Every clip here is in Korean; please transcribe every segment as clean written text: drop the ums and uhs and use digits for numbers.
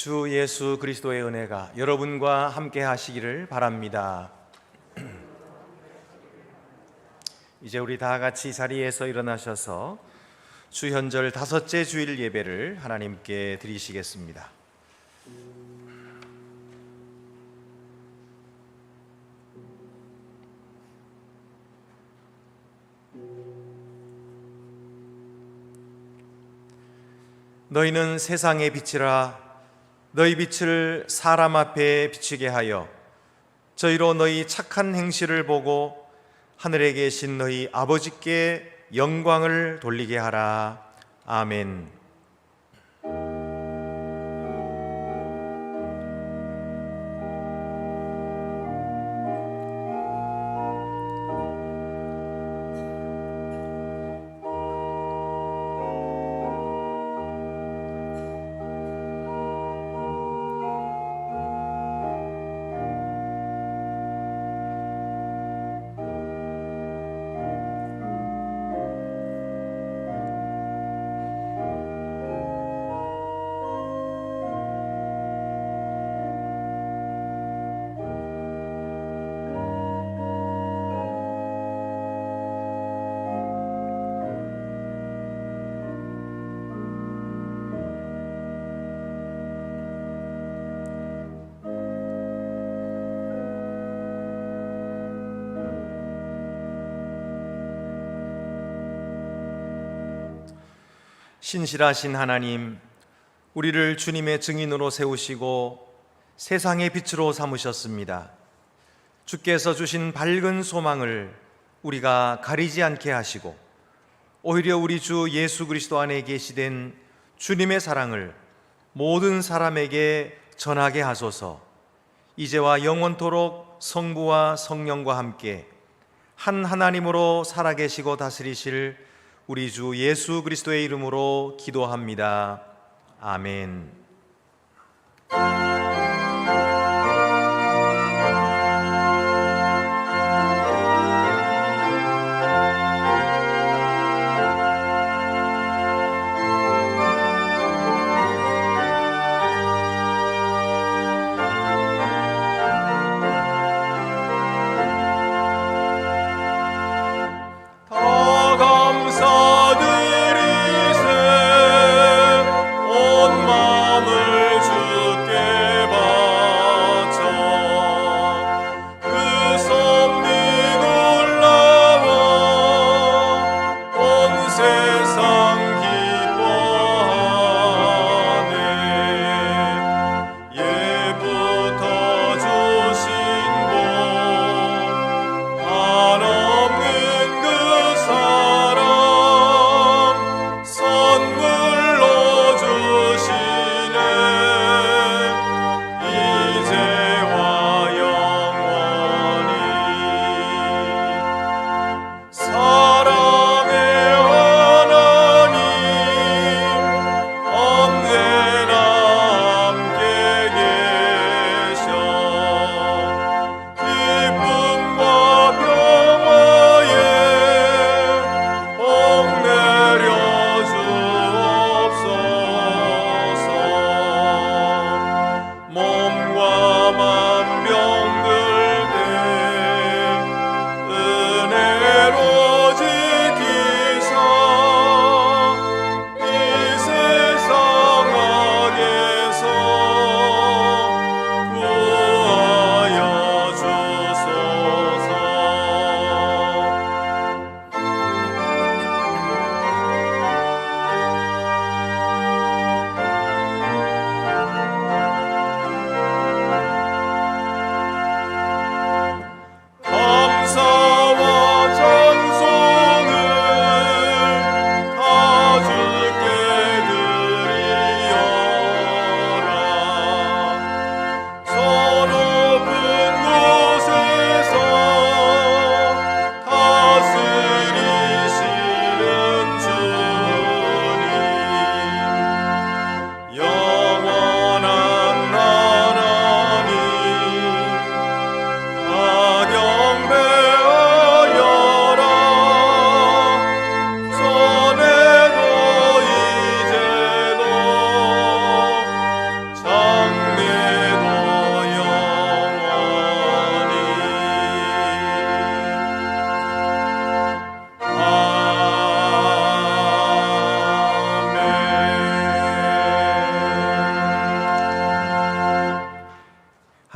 주 예수 그리스도의 은혜가 여러분과 함께 하시기를 바랍니다. 이제 우리 다 같이 자리에서 일어나셔서 주현절 다섯째 주일 예배를 하나님께 드리시겠습니다. 너희는 세상의 빛이라. 너희 빛을 사람 앞에 비추게 하여 저희로 너희 착한 행실을 보고 하늘에 계신 너희 아버지께 영광을 돌리게 하라. 아멘. 신실하신 하나님, 우리를 주님의 증인으로 세우시고 세상의 빛으로 삼으셨습니다. 주께서 주신 밝은 소망을 우리가 가리지 않게 하시고 오히려 우리 주 예수 그리스도 안에 계시된 주님의 사랑을 모든 사람에게 전하게 하소서. 이제와 영원토록 성부와 성령과 함께 한 하나님으로 살아계시고 다스리실 우리 주 예수 그리스도의 이름으로 기도합니다. 아멘. 온 마음을 주께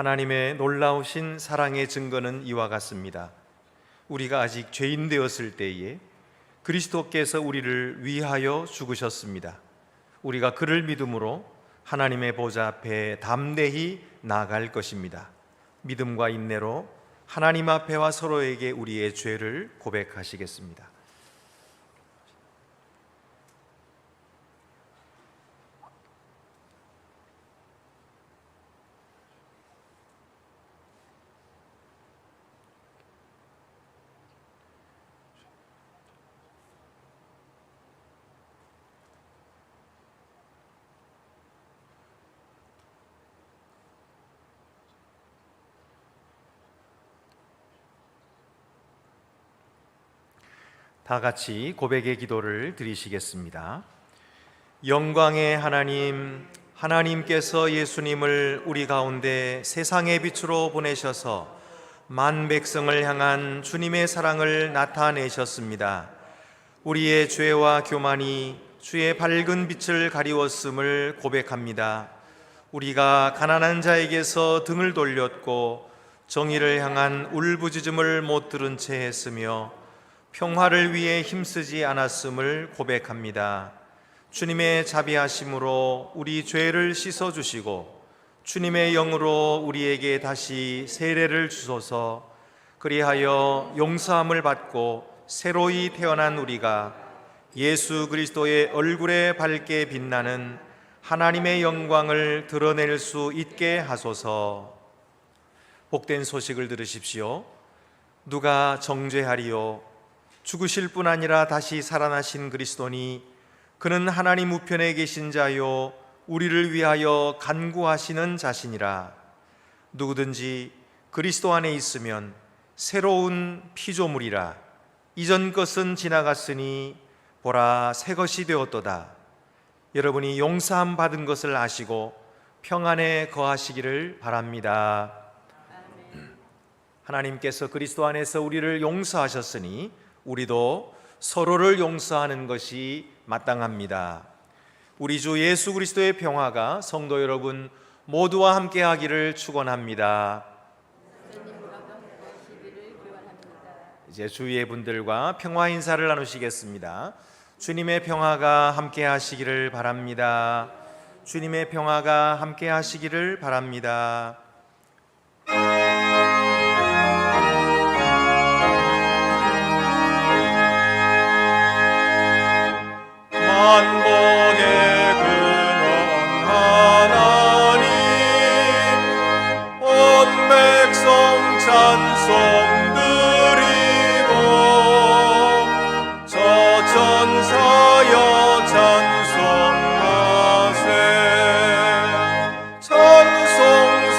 하나님의 놀라우신 사랑의 증거는 이와 같습니다. 우리가 아직 죄인 되었을 때에 그리스도께서 우리를 위하여 죽으셨습니다. 우리가 그를 믿음으로 하나님의 보좌 앞에 담대히 나아갈 것입니다. 믿음과 인내로 하나님 앞에와 서로에게 우리의 죄를 고백하시겠습니다. 다 같이 고백의 기도를 드리시겠습니다. 영광의 하나님, 하나님께서 예수님을 우리 가운데 세상의 빛으로 보내셔서 만 백성을 향한 주님의 사랑을 나타내셨습니다. 우리의 죄와 교만이 주의 밝은 빛을 가리웠음을 고백합니다. 우리가 가난한 자에게서 등을 돌렸고 정의를 향한 울부짖음을 못 들은 채 했으며 평화를 위해 힘쓰지 않았음을 고백합니다. 주님의 자비하심으로 우리 죄를 씻어주시고 주님의 영으로 우리에게 다시 세례를 주소서. 그리하여 용서함을 받고 새로이 태어난 우리가 예수 그리스도의 얼굴에 밝게 빛나는 하나님의 영광을 드러낼 수 있게 하소서. 복된 소식을 들으십시오. 누가 정죄하리요? 죽으실 뿐 아니라 다시 살아나신 그리스도니 그는 하나님 우편에 계신 자요 우리를 위하여 간구하시는 자신이라. 누구든지 그리스도 안에 있으면 새로운 피조물이라. 이전 것은 지나갔으니 보라 새 것이 되었도다. 여러분이 용서함 받은 것을 아시고 평안에 거하시기를 바랍니다. 하나님께서 그리스도 안에서 우리를 용서하셨으니 우리도 서로를 용서하는 것이 마땅합니다. 우리 주 예수 그리스도의 평화가 성도 여러분 모두와 함께 하기를 축원합니다. 이제 주위의 분들과 평화 인사를 나누시겠습니다. 주님의 평화가 함께 하시기를 바랍니다. 주님의 평화가 함께 하시기를 바랍니다. 만복의 근원 하나님, 온 백성 찬송 드리고 저 천사여 찬송하세. 찬송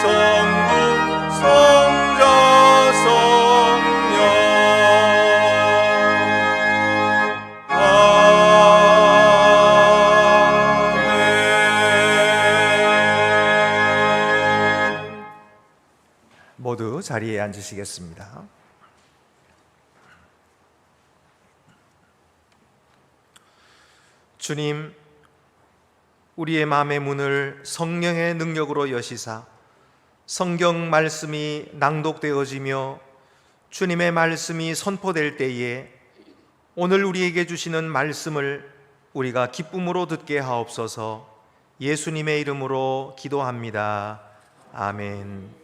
성부 성자 성령 모두 자리에 앉으시겠습니다. 주님, 우리의 마음의 문을 성령의 능력으로 여시사 성경 말씀이 낭독되어지며 주님의 말씀이 선포될 때에 오늘 우리에게 주시는 말씀을 우리가 기쁨으로 듣게 하옵소서. 예수님의 이름으로 기도합니다. 아멘.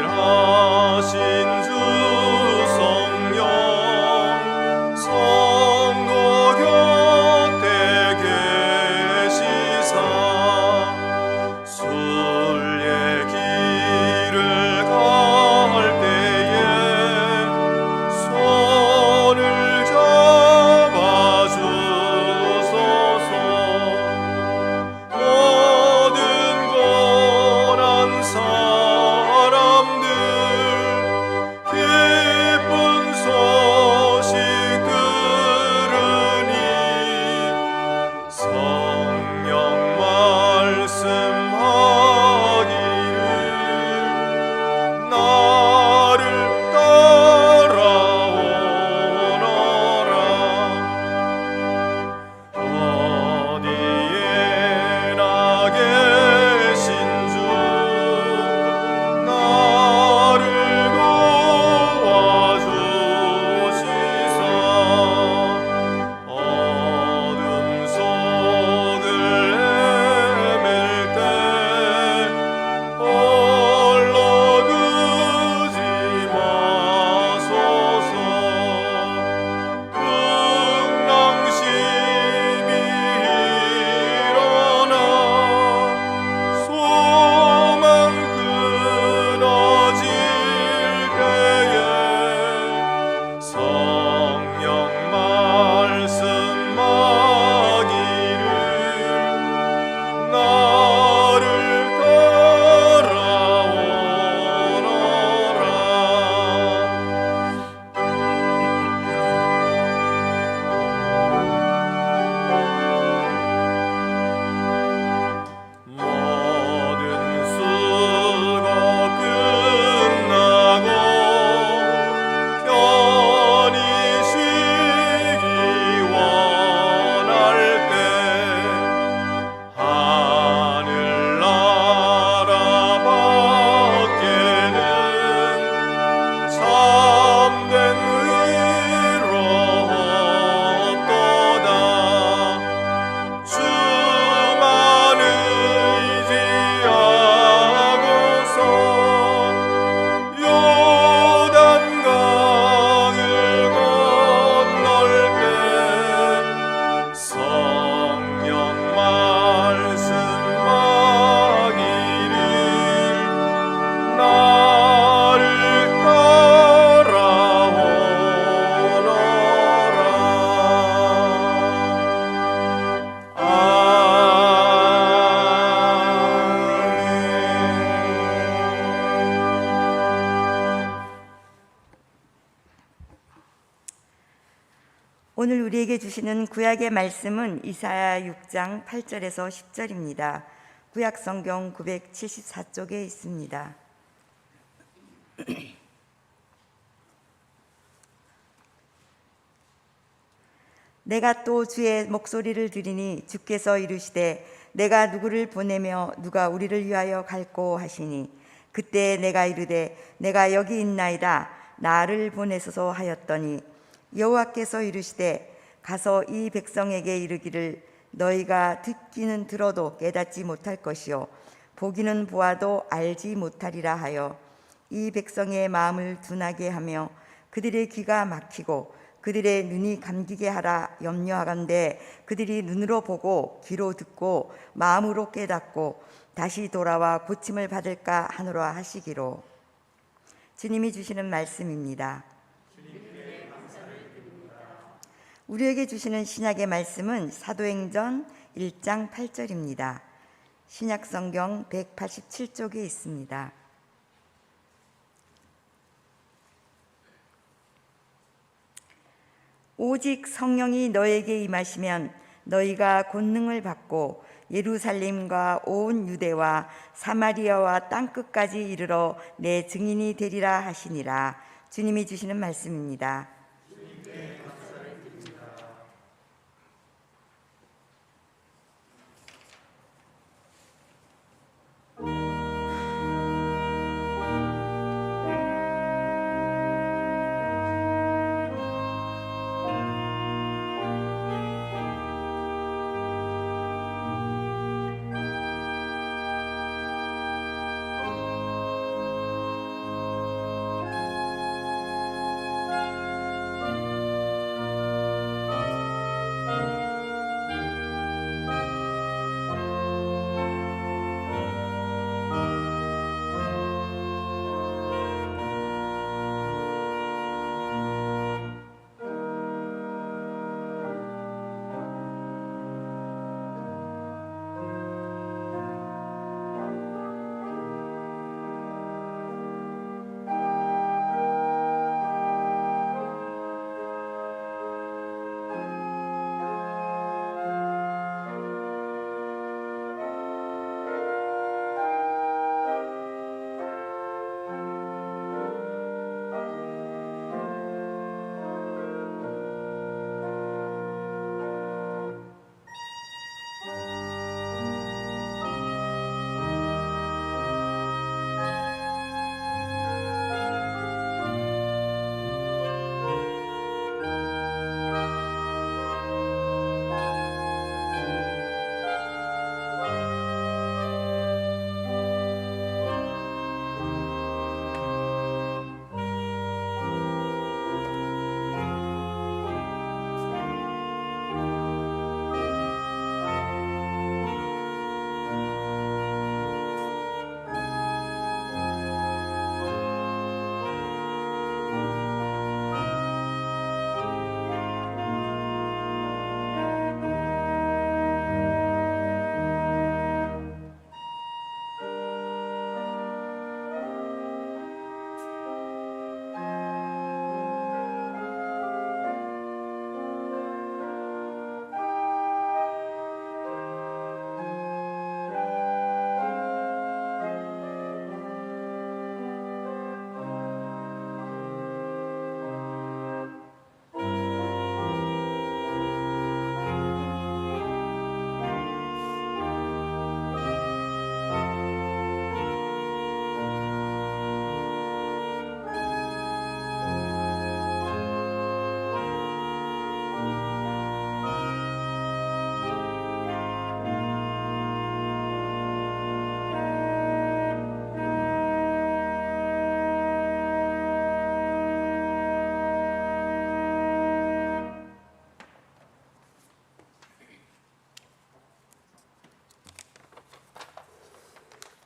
진실하신 주 성령, 성도 오늘 우리에게 주시는 구약의 말씀은 이사야 6장 8절에서 10절입니다. 구약 성경 974쪽에 있습니다. 내가 또 주의 목소리를 들으니 주께서 이르시되 내가 누구를 보내며 누가 우리를 위하여 갈꼬 하시니 그때 내가 이르되 내가 여기 있나이다 나를 보내소서 하였더니 여호와께서 이르시되 가서 이 백성에게 이르기를 너희가 듣기는 들어도 깨닫지 못할 것이요 보기는 보아도 알지 못하리라 하여 이 백성의 마음을 둔하게 하며 그들의 귀가 막히고 그들의 눈이 감기게 하라 염려하건대 그들이 눈으로 보고 귀로 듣고 마음으로 깨닫고 다시 돌아와 고침을 받을까 하노라 하시기로. 주님이 주시는 말씀입니다. 우리에게 주시는 신약의 말씀은 사도행전 1장 8절입니다. 신약 성경 187쪽에 있습니다. 오직 성령이 너에게 임하시면 너희가 권능을 받고 예루살렘과 온 유대와 사마리아와 땅끝까지 이르러 내 증인이 되리라 하시니라. 주님이 주시는 말씀입니다.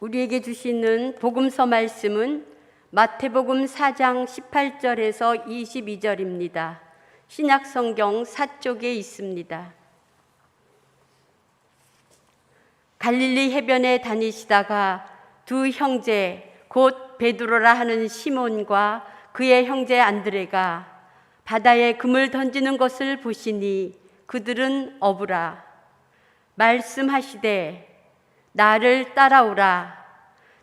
우리에게 주시는 복음서 말씀은 마태복음 4장 18절에서 22절입니다. 신약 성경 4쪽에 있습니다. 갈릴리 해변에 다니시다가 두 형제 곧 베드로라 하는 시몬과 그의 형제 안드레가 바다에 금을 던지는 것을 보시니 그들은 어부라. 말씀하시되 나를 따라오라.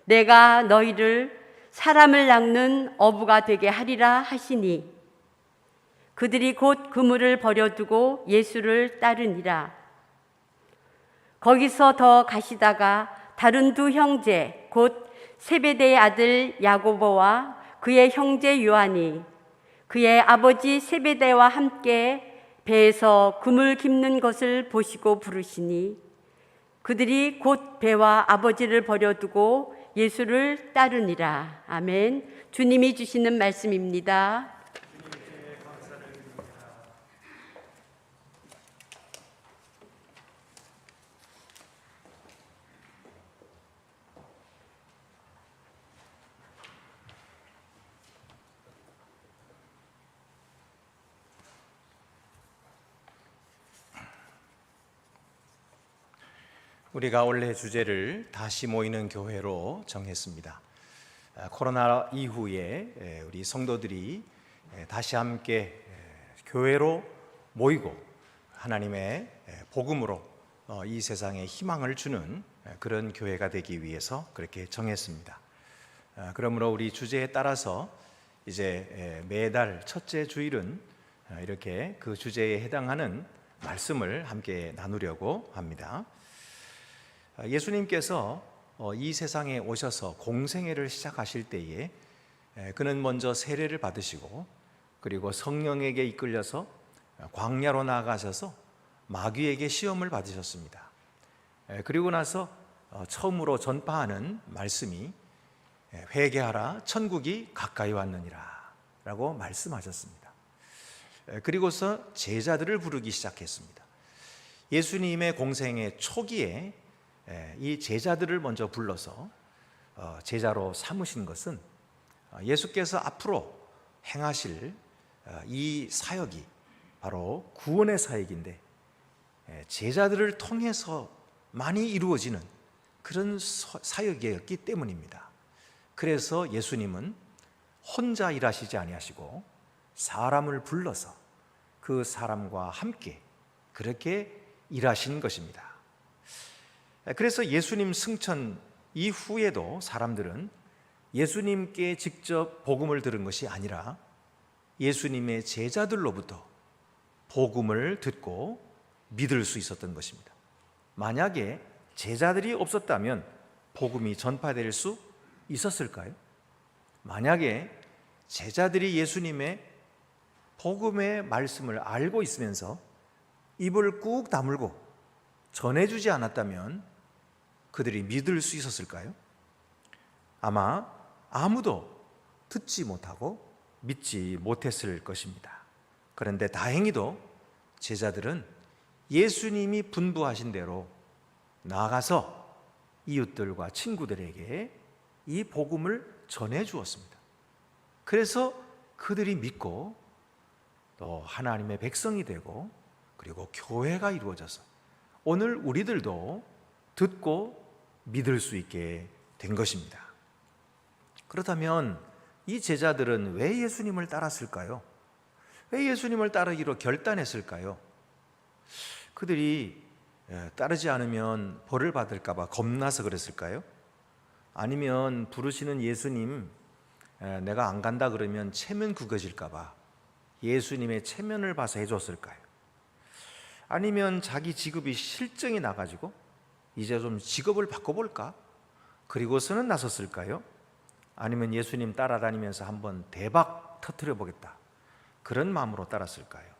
내가 너희를 사람을 낚는 어부가 되게 하리라 하시니 그들이 곧 그물을 버려두고 예수를 따르니라. 거기서 더 가시다가 다른 두 형제 곧 세베대의 아들 야고보와 그의 형제 요한이 그의 아버지 세베대와 함께 배에서 그물 깁는 것을 보시고 부르시니 그들이 곧 배와 아버지를 버려두고 예수를 따르니라. 아멘. 주님이 주시는 말씀입니다. 우리가 올해 주제를 다시 모이는 교회로 정했습니다. 코로나 이후에 우리 성도들이 다시 함께 교회로 모이고 하나님의 복음으로 이 세상에 희망을 주는 그런 교회가 되기 위해서 그렇게 정했습니다. 그러므로 우리 주제에 따라서 이제 매달 첫째 주일은 이렇게 그 주제에 해당하는 말씀을 함께 나누려고 합니다. 예수님께서 이 세상에 오셔서 공생애를 시작하실 때에 그는 먼저 세례를 받으시고 그리고 성령에게 이끌려서 광야로 나아가셔서 마귀에게 시험을 받으셨습니다. 그리고 나서 처음으로 전파하는 말씀이 회개하라 천국이 가까이 왔느니라 라고 말씀하셨습니다. 그리고서 제자들을 부르기 시작했습니다. 예수님의 공생애 초기에 이 제자들을 먼저 불러서 제자로 삼으신 것은 예수께서 앞으로 행하실 이 사역이 바로 구원의 사역인데 제자들을 통해서 많이 이루어지는 그런 사역이었기 때문입니다. 그래서 예수님은 혼자 일하시지 아니하시고 사람을 불러서 그 사람과 함께 그렇게 일하신 것입니다. 그래서 예수님 승천 이후에도 사람들은 예수님께 직접 복음을 들은 것이 아니라 예수님의 제자들로부터 복음을 듣고 믿을 수 있었던 것입니다. 만약에 제자들이 없었다면 복음이 전파될 수 있었을까요? 만약에 제자들이 예수님의 복음의 말씀을 알고 있으면서 입을 꾹 다물고 전해주지 않았다면 그들이 믿을 수 있었을까요? 아마 아무도 듣지 못하고 믿지 못했을 것입니다. 그런데 다행히도 제자들은 예수님이 분부하신 대로 나아가서 이웃들과 친구들에게 이 복음을 전해 주었습니다. 그래서 그들이 믿고 또 하나님의 백성이 되고 그리고 교회가 이루어져서 오늘 우리들도 듣고 믿을 수 있게 된 것입니다. 그렇다면 이 제자들은 왜 예수님을 따랐을까요? 왜 예수님을 따르기로 결단했을까요? 그들이 따르지 않으면 벌을 받을까 봐 겁나서 그랬을까요? 아니면 부르시는 예수님 내가 안 간다 그러면 체면 구겨질까 봐 예수님의 체면을 봐서 해줬을까요? 아니면 자기 직업이 실증이 나가지고 이제 좀 직업을 바꿔볼까? 그리고서는 나섰을까요? 아니면 예수님 따라다니면서 한번 대박 터뜨려 보겠다 그런 마음으로 따랐을까요?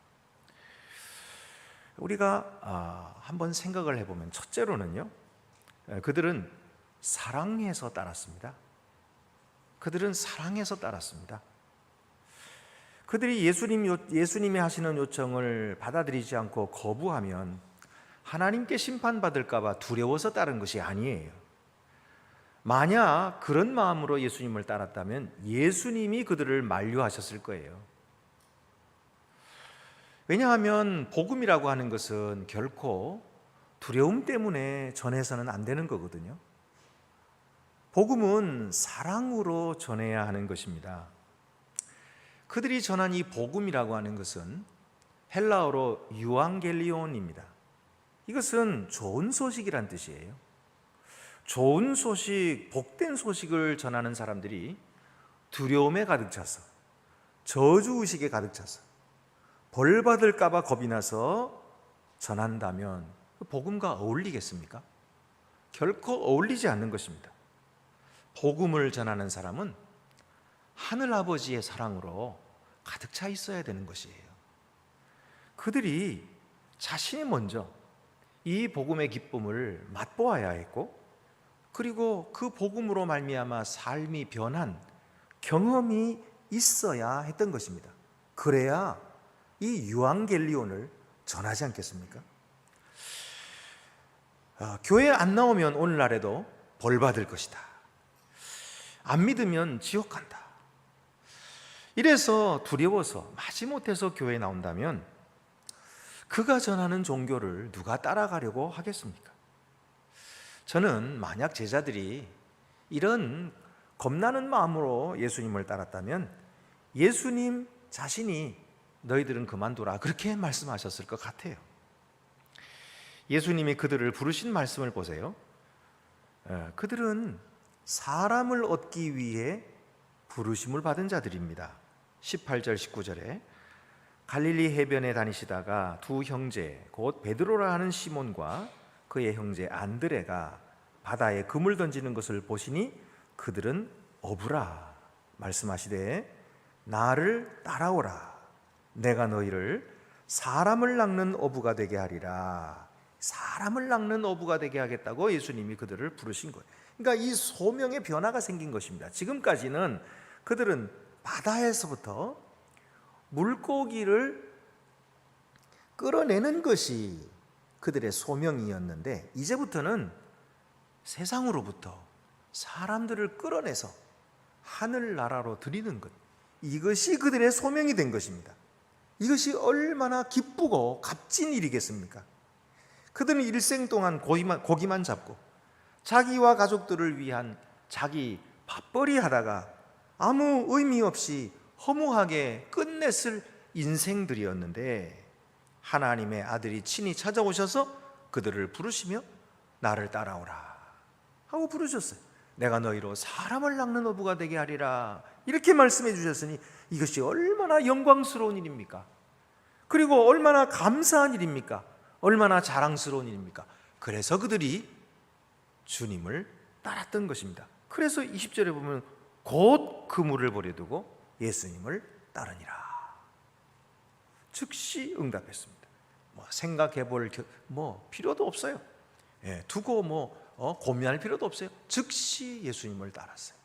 우리가 한번 생각을 해보면 첫째로는요, 그들은 사랑해서 따랐습니다. 그들은 사랑해서 따랐습니다. 그들이 예수님이 하시는 요청을 받아들이지 않고 거부하면 하나님께 심판받을까 봐 두려워서 따른 것이 아니에요. 만약 그런 마음으로 예수님을 따랐다면 예수님이 그들을 만류하셨을 거예요. 왜냐하면 복음이라고 하는 것은 결코 두려움 때문에 전해서는 안 되는 거거든요. 복음은 사랑으로 전해야 하는 것입니다. 그들이 전한 이 복음이라고 하는 것은 헬라어로 유앙겔리온입니다. 이것은 좋은 소식이란 뜻이에요. 좋은 소식, 복된 소식을 전하는 사람들이 두려움에 가득 차서, 저주의식에 가득 차서, 벌 받을까 봐 겁이 나서 전한다면 그 복음과 어울리겠습니까? 결코 어울리지 않는 것입니다. 복음을 전하는 사람은 하늘 아버지의 사랑으로 가득 차 있어야 되는 것이에요. 그들이 자신이 먼저 이 복음의 기쁨을 맛보아야 했고, 그리고 그 복음으로 말미암아 삶이 변한 경험이 있어야 했던 것입니다. 그래야 이 유앙겔리온을 전하지 않겠습니까? 교회 안 나오면 오늘날에도 벌 받을 것이다. 안 믿으면 지옥 간다. 이래서 두려워서 마지못해서 교회에 나온다면 그가 전하는 종교를 누가 따라가려고 하겠습니까? 저는 만약 제자들이 이런 겁나는 마음으로 예수님을 따랐다면 예수님 자신이 너희들은 그만두라 그렇게 말씀하셨을 것 같아요. 예수님이 그들을 부르신 말씀을 보세요. 그들은 사람을 얻기 위해 부르심을 받은 자들입니다. 18절 19절에 갈릴리 해변에 다니시다가 두 형제 곧 베드로라 하는 시몬과 그의 형제 안드레가 바다에 그물 던지는 것을 보시니 그들은 어부라 말씀하시되 나를 따라오라 내가 너희를 사람을 낚는 어부가 되게 하리라. 사람을 낚는 어부가 되게 하겠다고 예수님이 그들을 부르신 거예요. 그러니까 이 소명의 변화가 생긴 것입니다. 지금까지는 그들은 바다에서부터 물고기를 끌어내는 것이 그들의 소명이었는데 이제부터는 세상으로부터 사람들을 끌어내서 하늘나라로 드리는 것, 이것이 그들의 소명이 된 것입니다. 이것이 얼마나 기쁘고 값진 일이겠습니까? 그들은 일생 동안 고기만 잡고 자기와 가족들을 위한 자기 밥벌이 하다가 아무 의미 없이 허무하게 끝냈을 인생들이었는데 하나님의 아들이 친히 찾아오셔서 그들을 부르시며 나를 따라오라 하고 부르셨어요. 내가 너희로 사람을 낚는 어부가 되게 하리라 이렇게 말씀해 주셨으니 이것이 얼마나 영광스러운 일입니까? 그리고 얼마나 감사한 일입니까? 얼마나 자랑스러운 일입니까? 그래서 그들이 주님을 따랐던 것입니다. 그래서 20절에 보면 곧 그물을 버려두고 예수님을 따르니라. 즉시 응답했습니다. 생각해 볼 필요도 없어요. 두고 고민할 필요도 없어요. 즉시 예수님을 따랐어요.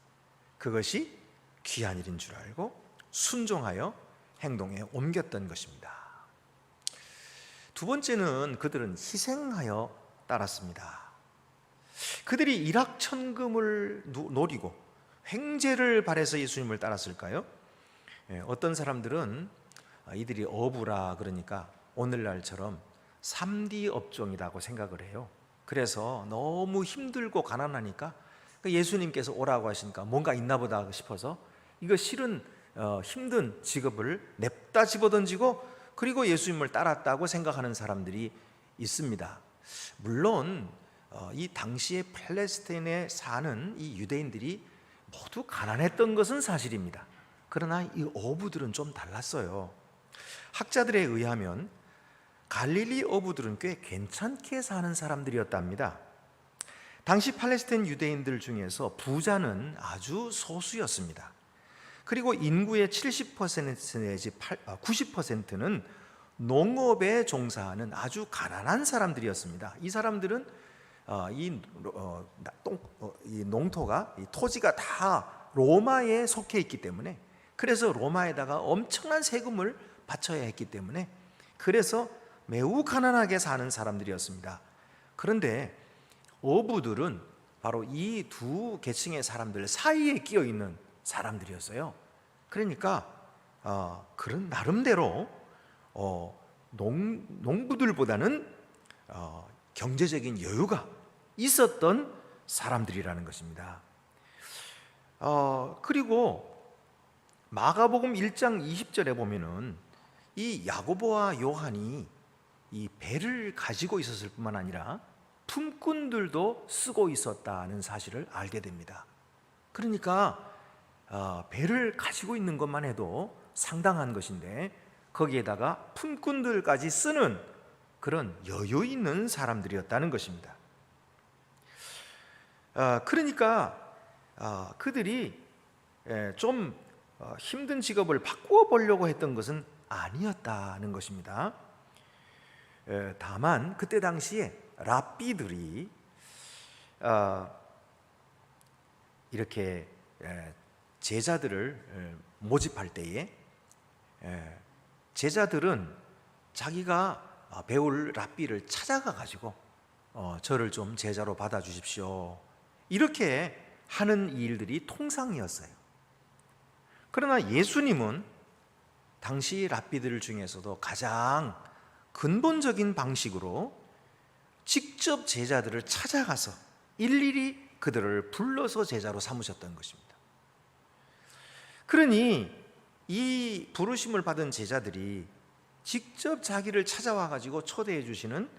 그것이 귀한 일인 줄 알고 순종하여 행동에 옮겼던 것입니다. 두 번째는 그들은 희생하여 따랐습니다. 그들이 일확천금을 노리고 횡재를 바라서 예수님을 따랐을까요? 어떤 사람들은 이들이 어부라 그러니까 오늘날처럼 3D 업종이라고 생각을 해요. 그래서 너무 힘들고 가난하니까 예수님께서 오라고 하시니까 뭔가 있나 보다 싶어서 이거 실은 힘든 직업을 냅다 집어던지고 그리고 예수님을 따랐다고 생각하는 사람들이 있습니다. 물론 이 당시에 팔레스타인에 사는 이 유대인들이 모두 가난했던 것은 사실입니다. 그러나 이 어부들은 좀 달랐어요. 학자들에 의하면 갈릴리 어부들은 꽤 괜찮게 사는 사람들이었답니다. 당시 팔레스타인 유대인들 중에서 부자는 아주 소수였습니다. 그리고 인구의 70% 내지 90%는 농업에 종사하는 아주 가난한 사람들이었습니다. 이 사람들은 이 농토가, 이 토지가 다 로마에 속해 있기 때문에, 그래서 로마에다가 엄청난 세금을 바쳐야 했기 때문에 그래서 매우 가난하게 사는 사람들이었습니다. 그런데 어부들은 바로 이 두 계층의 사람들 사이에 끼어 있는 사람들이었어요. 그러니까 그런 나름대로 농부들보다는 경제적인 여유가 있었던 사람들이라는 것입니다. 그리고 마가복음 1장 20절에 보면은 이 야고보와 요한이 이 배를 가지고 있었을 뿐만 아니라 품꾼들도 쓰고 있었다는 사실을 알게 됩니다. 그러니까 배를 가지고 있는 것만 해도 상당한 것인데 거기에다가 품꾼들까지 쓰는 그런 여유 있는 사람들이었다는 것입니다. 그러니까 그들이 좀 힘든 직업을 바꾸어 보려고 했던 것은 아니었다는 것입니다. 다만 그때 당시에 랍비들이 이렇게 제자들을 모집할 때에 제자들은 자기가 배울 랍비를 찾아가 가지고 저를 좀 제자로 받아 주십시오, 이렇게 하는 일들이 통상이었어요. 그러나 예수님은 당시 랍비들 중에서도 가장 근본적인 방식으로 직접 제자들을 찾아가서 일일이 그들을 불러서 제자로 삼으셨던 것입니다. 그러니 이 부르심을 받은 제자들이 직접 자기를 찾아와 가지고 초대해 주시는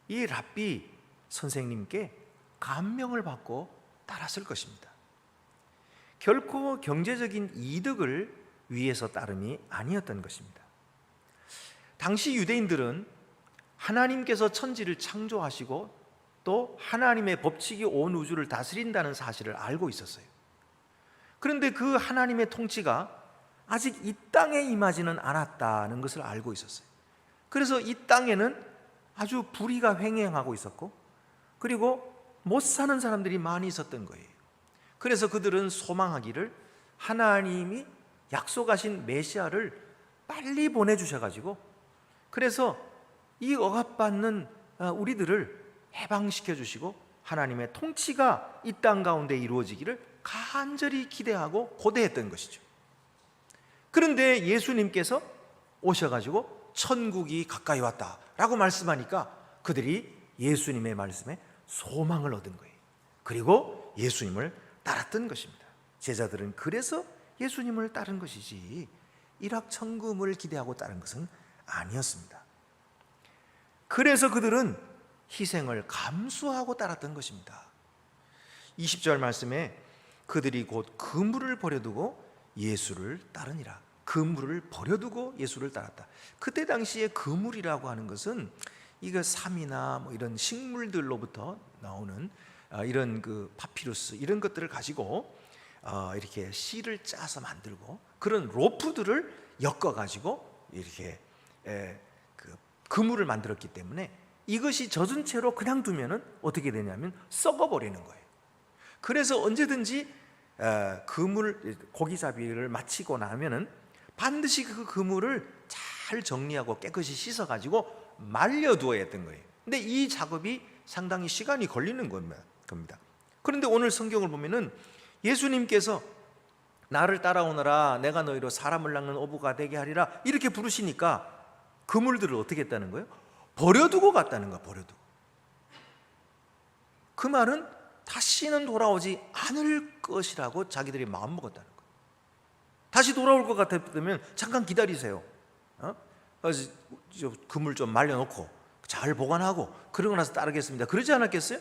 이 랍비 선생님께 감명을 받고 따랐을 것입니다. 결코 경제적인 이득을 위해서 따름이 아니었던 것입니다. 당시 유대인들은 하나님께서 천지를 창조하시고 또 하나님의 법칙이 온 우주를 다스린다는 사실을 알고 있었어요. 그런데 그 하나님의 통치가 아직 이 땅에 임하지는 않았다는 것을 알고 있었어요. 그래서 이 땅에는 아주 불의가 횡행하고 있었고, 그리고 못 사는 사람들이 많이 있었던 거예요. 그래서 그들은 소망하기를 하나님이 약속하신 메시아를 빨리 보내주셔가지고, 그래서 이 억압받는 우리들을 해방시켜 주시고 하나님의 통치가 이 땅 가운데 이루어지기를 간절히 기대하고 고대했던 것이죠. 그런데 예수님께서 오셔가지고 천국이 가까이 왔다라고 말씀하니까 그들이 예수님의 말씀에 소망을 얻은 거예요. 그리고 예수님을 따랐던 것입니다. 제자들은 그래서 예수님을 따른 것이지 일확천금을 기대하고 따른 것은 아니었습니다. 그래서 그들은 희생을 감수하고 따랐던 것입니다. 20절 말씀에 그들이 곧 그물을 버려두고 예수를 따르니라. 그물을 버려두고 예수를 따랐다. 그때 당시에 그물이라고 하는 것은 이거 삼이나 뭐 이런 식물들로부터 나오는 이런 그 파피루스 이런 것들을 가지고 이렇게 실을 짜서 만들고 그런 로프들을 엮어 가지고 이렇게 그 그물을 만들었기 때문에 이것이 젖은 채로 그냥 두면은 어떻게 되냐면 썩어버리는 거예요. 그래서 언제든지 그물 고기잡이를 마치고 나면은 반드시 그 그물을 잘 정리하고 깨끗이 씻어 가지고 말려 두어야 했던 거예요. 근데 이 작업이 상당히 시간이 걸리는 겁니다. 그런데 오늘 성경을 보면은 예수님께서 나를 따라오너라 내가 너희로 사람을 낚는 어부가 되게 하리라 이렇게 부르시니까 그물들을 어떻게 했다는 거예요? 버려두고 갔다는 거야. 버려두고. 그 말은 다시는 돌아오지 않을 것이라고 자기들이 마음먹었다는 거예요. 다시 돌아올 것 같았다면 잠깐 기다리세요. 그래서 그물 좀 말려놓고 잘 보관하고 그러고 나서 따르겠습니다. 그러지 않았겠어요?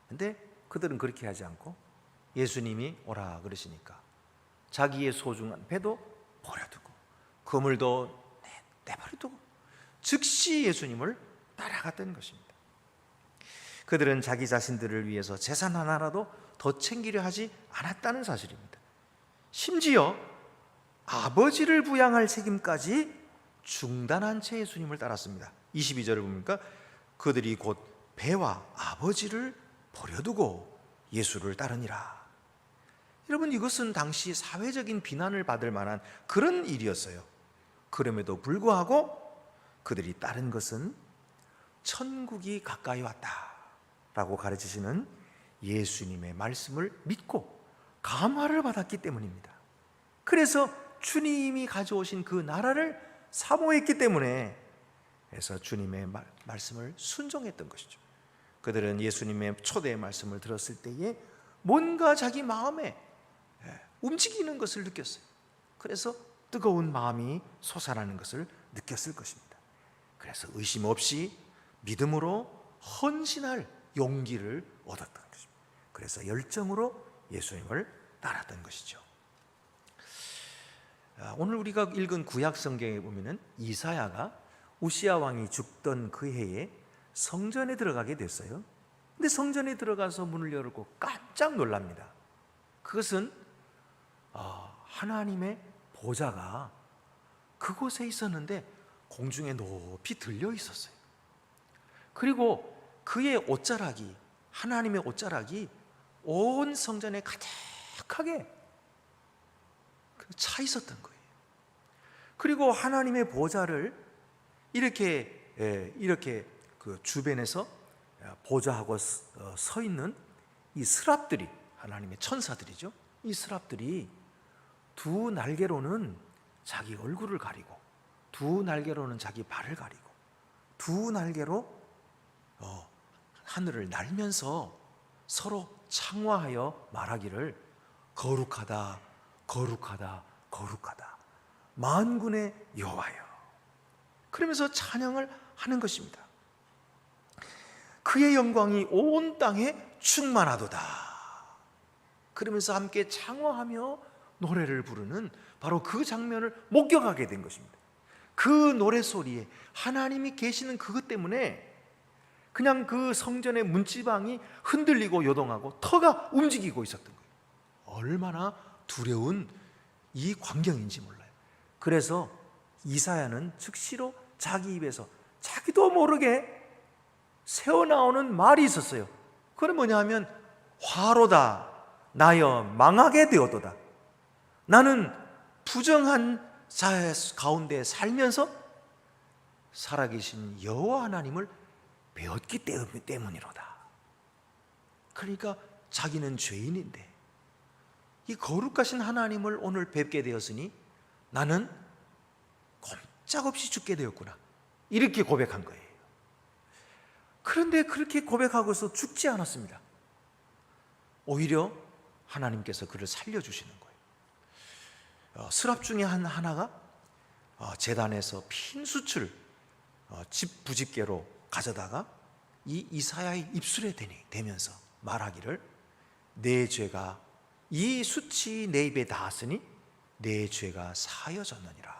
근데 그들은 그렇게 하지 않고 예수님이 오라 그러시니까 자기의 소중한 배도 버려두고 그물도 내버려두고 즉시 예수님을 따라갔던 것입니다. 그들은 자기 자신들을 위해서 재산 하나라도 더 챙기려 하지 않았다는 사실입니다. 심지어 아버지를 부양할 책임까지 중단한 채 예수님을 따랐습니다. 22절을 보니까 그들이 곧 배와 아버지를 버려두고 예수를 따르니라. 여러분, 이것은 당시 사회적인 비난을 받을 만한 그런 일이었어요. 그럼에도 불구하고 그들이 따른 것은 천국이 가까이 왔다라고 가르치시는 예수님의 말씀을 믿고 감화를 받았기 때문입니다. 그래서 주님이 가져오신 그 나라를 사모했기 때문에 그래서 주님의 말씀을 순종했던 것이죠. 그들은 예수님의 초대의 말씀을 들었을 때에 뭔가 자기 마음에 움직이는 것을 느꼈어요. 그래서 뜨거운 마음이 솟아나는 것을 느꼈을 것입니다. 그래서 의심 없이 믿음으로 헌신할 용기를 얻었던 것입니다. 그래서 열정으로 예수님을 따랐던 것이죠. 오늘 우리가 읽은 구약 성경에 보면은 이사야가 우시야 왕이 죽던 그 해에 성전에 들어가게 됐어요. 근데 성전에 들어가서 문을 열고 깜짝 놀랍니다. 그것은 하나님의 보좌가 그곳에 있었는데 공중에 높이 들려 있었어요. 그리고 그의 옷자락이, 하나님의 옷자락이 온 성전에 가득하게 차 있었던 거예요. 그리고 하나님의 보좌를 이렇게 그 주변에서 보좌하고 서 있는 이 스랍들이, 하나님의 천사들이죠. 이 스랍들이 두 날개로는 자기 얼굴을 가리고, 두 날개로는 자기 발을 가리고, 두 날개로 하늘을 날면서 서로 창화하여 말하기를 거룩하다, 거룩하다, 거룩하다, 만군의 여호와여. 그러면서 찬양을 하는 것입니다. 그의 영광이 온 땅에 충만하도다. 그러면서 함께 창화하며 노래를 부르는 바로 그 장면을 목격하게 된 것입니다. 그 노래소리에 하나님이 계시는 그것 때문에 그냥 그 성전의 문지방이 흔들리고 요동하고 터가 움직이고 있었던 거예요. 얼마나 두려운 이 광경인지 몰라요. 그래서 이사야는 즉시로 자기 입에서 자기도 모르게 새어나오는 말이 있었어요. 그건 뭐냐 하면 화로다 나여 망하게 되어도다. 나는 부정한 자의 가운데 살면서 살아계신 여호와 하나님을 배웠기 때문이로다. 그러니까 자기는 죄인인데 이 거룩하신 하나님을 오늘 뵙게 되었으니 나는 꼼짝없이 죽게 되었구나, 이렇게 고백한 거예요. 그런데 그렇게 고백하고서 죽지 않았습니다. 오히려 하나님께서 그를 살려주시는 거예요. 스랍 중에 하나가 제단에서 핀 숯을 부집개로 가져다가 이 이사야의 입술에 대면서 말하기를 내 죄가, 이 숯이 내 입에 닿았으니 내 죄가 사여졌느니라.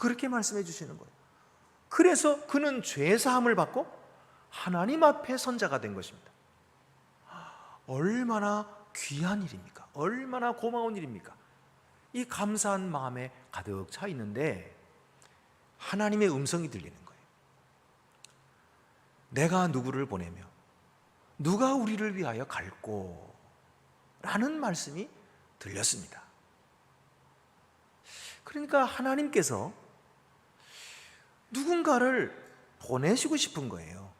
그렇게 말씀해 주시는 거예요. 그래서 그는 죄 사함을 받고 하나님 앞에 선자가 된 것입니다. 얼마나 귀한 일입니까? 얼마나 고마운 일입니까? 이 감사한 마음에 가득 차 있는데 하나님의 음성이 들리는 거예요. 내가 누구를 보내며 누가 우리를 위하여 갈꼬? 라는 말씀이 들렸습니다. 그러니까 하나님께서 누군가를 보내시고 싶은 거예요.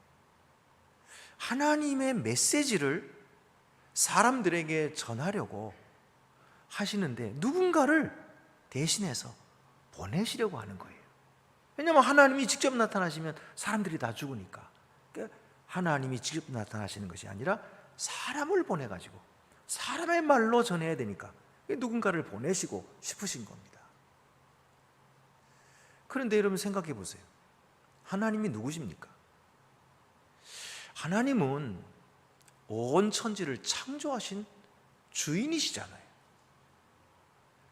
하나님의 메시지를 사람들에게 전하려고 하시는데 누군가를 대신해서 보내시려고 하는 거예요. 왜냐하면 하나님이 직접 나타나시면 사람들이 다 죽으니까. 그러니까 하나님이 직접 나타나시는 것이 아니라 사람을 보내가지고 사람의 말로 전해야 되니까 누군가를 보내시고 싶으신 겁니다. 그런데 여러분 생각해 보세요. 하나님이 누구십니까? 하나님은 온 천지를 창조하신 주인이시잖아요.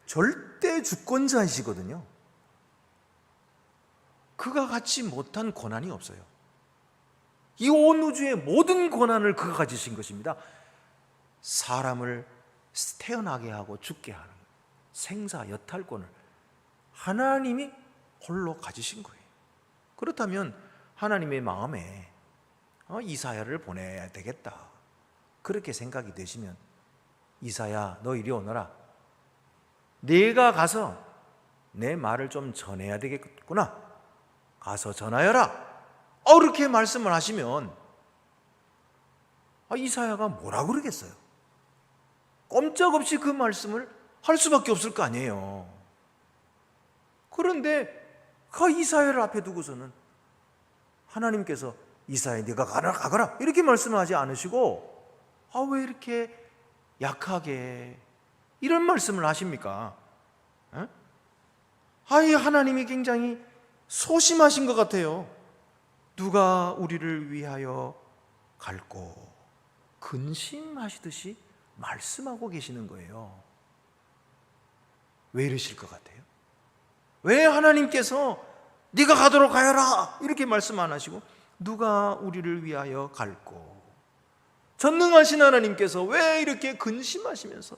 절대 주권자이시거든요. 그가 갖지 못한 권한이 없어요. 이 온 우주의 모든 권한을 그가 가지신 것입니다. 사람을 태어나게 하고 죽게 하는 생사 여탈권을 하나님이 홀로 가지신 거예요. 그렇다면 하나님의 마음에 이사야를 보내야 되겠다, 그렇게 생각이 되시면 이사야 너 이리 오너라, 네가 가서 내 말을 좀 전해야 되겠구나, 가서 전하여라, 그렇게 말씀을 하시면 이사야가 뭐라 그러겠어요? 꼼짝없이 그 말씀을 할 수밖에 없을 거 아니에요. 그런데 그 이사야를 앞에 두고서는 하나님께서 이사야 네가 가거라 이렇게 말씀하지 않으시고 왜 이렇게 약하게 이런 말씀을 하십니까? 이 하나님이 굉장히 소심하신 것 같아요. 누가 우리를 위하여 갈고, 근심하시듯이 말씀하고 계시는 거예요. 왜 이러실 것 같아요? 왜 하나님께서 네가 가도록 하여라 이렇게 말씀 안 하시고 누가 우리를 위하여 갈고, 전능하신 하나님께서 왜 이렇게 근심하시면서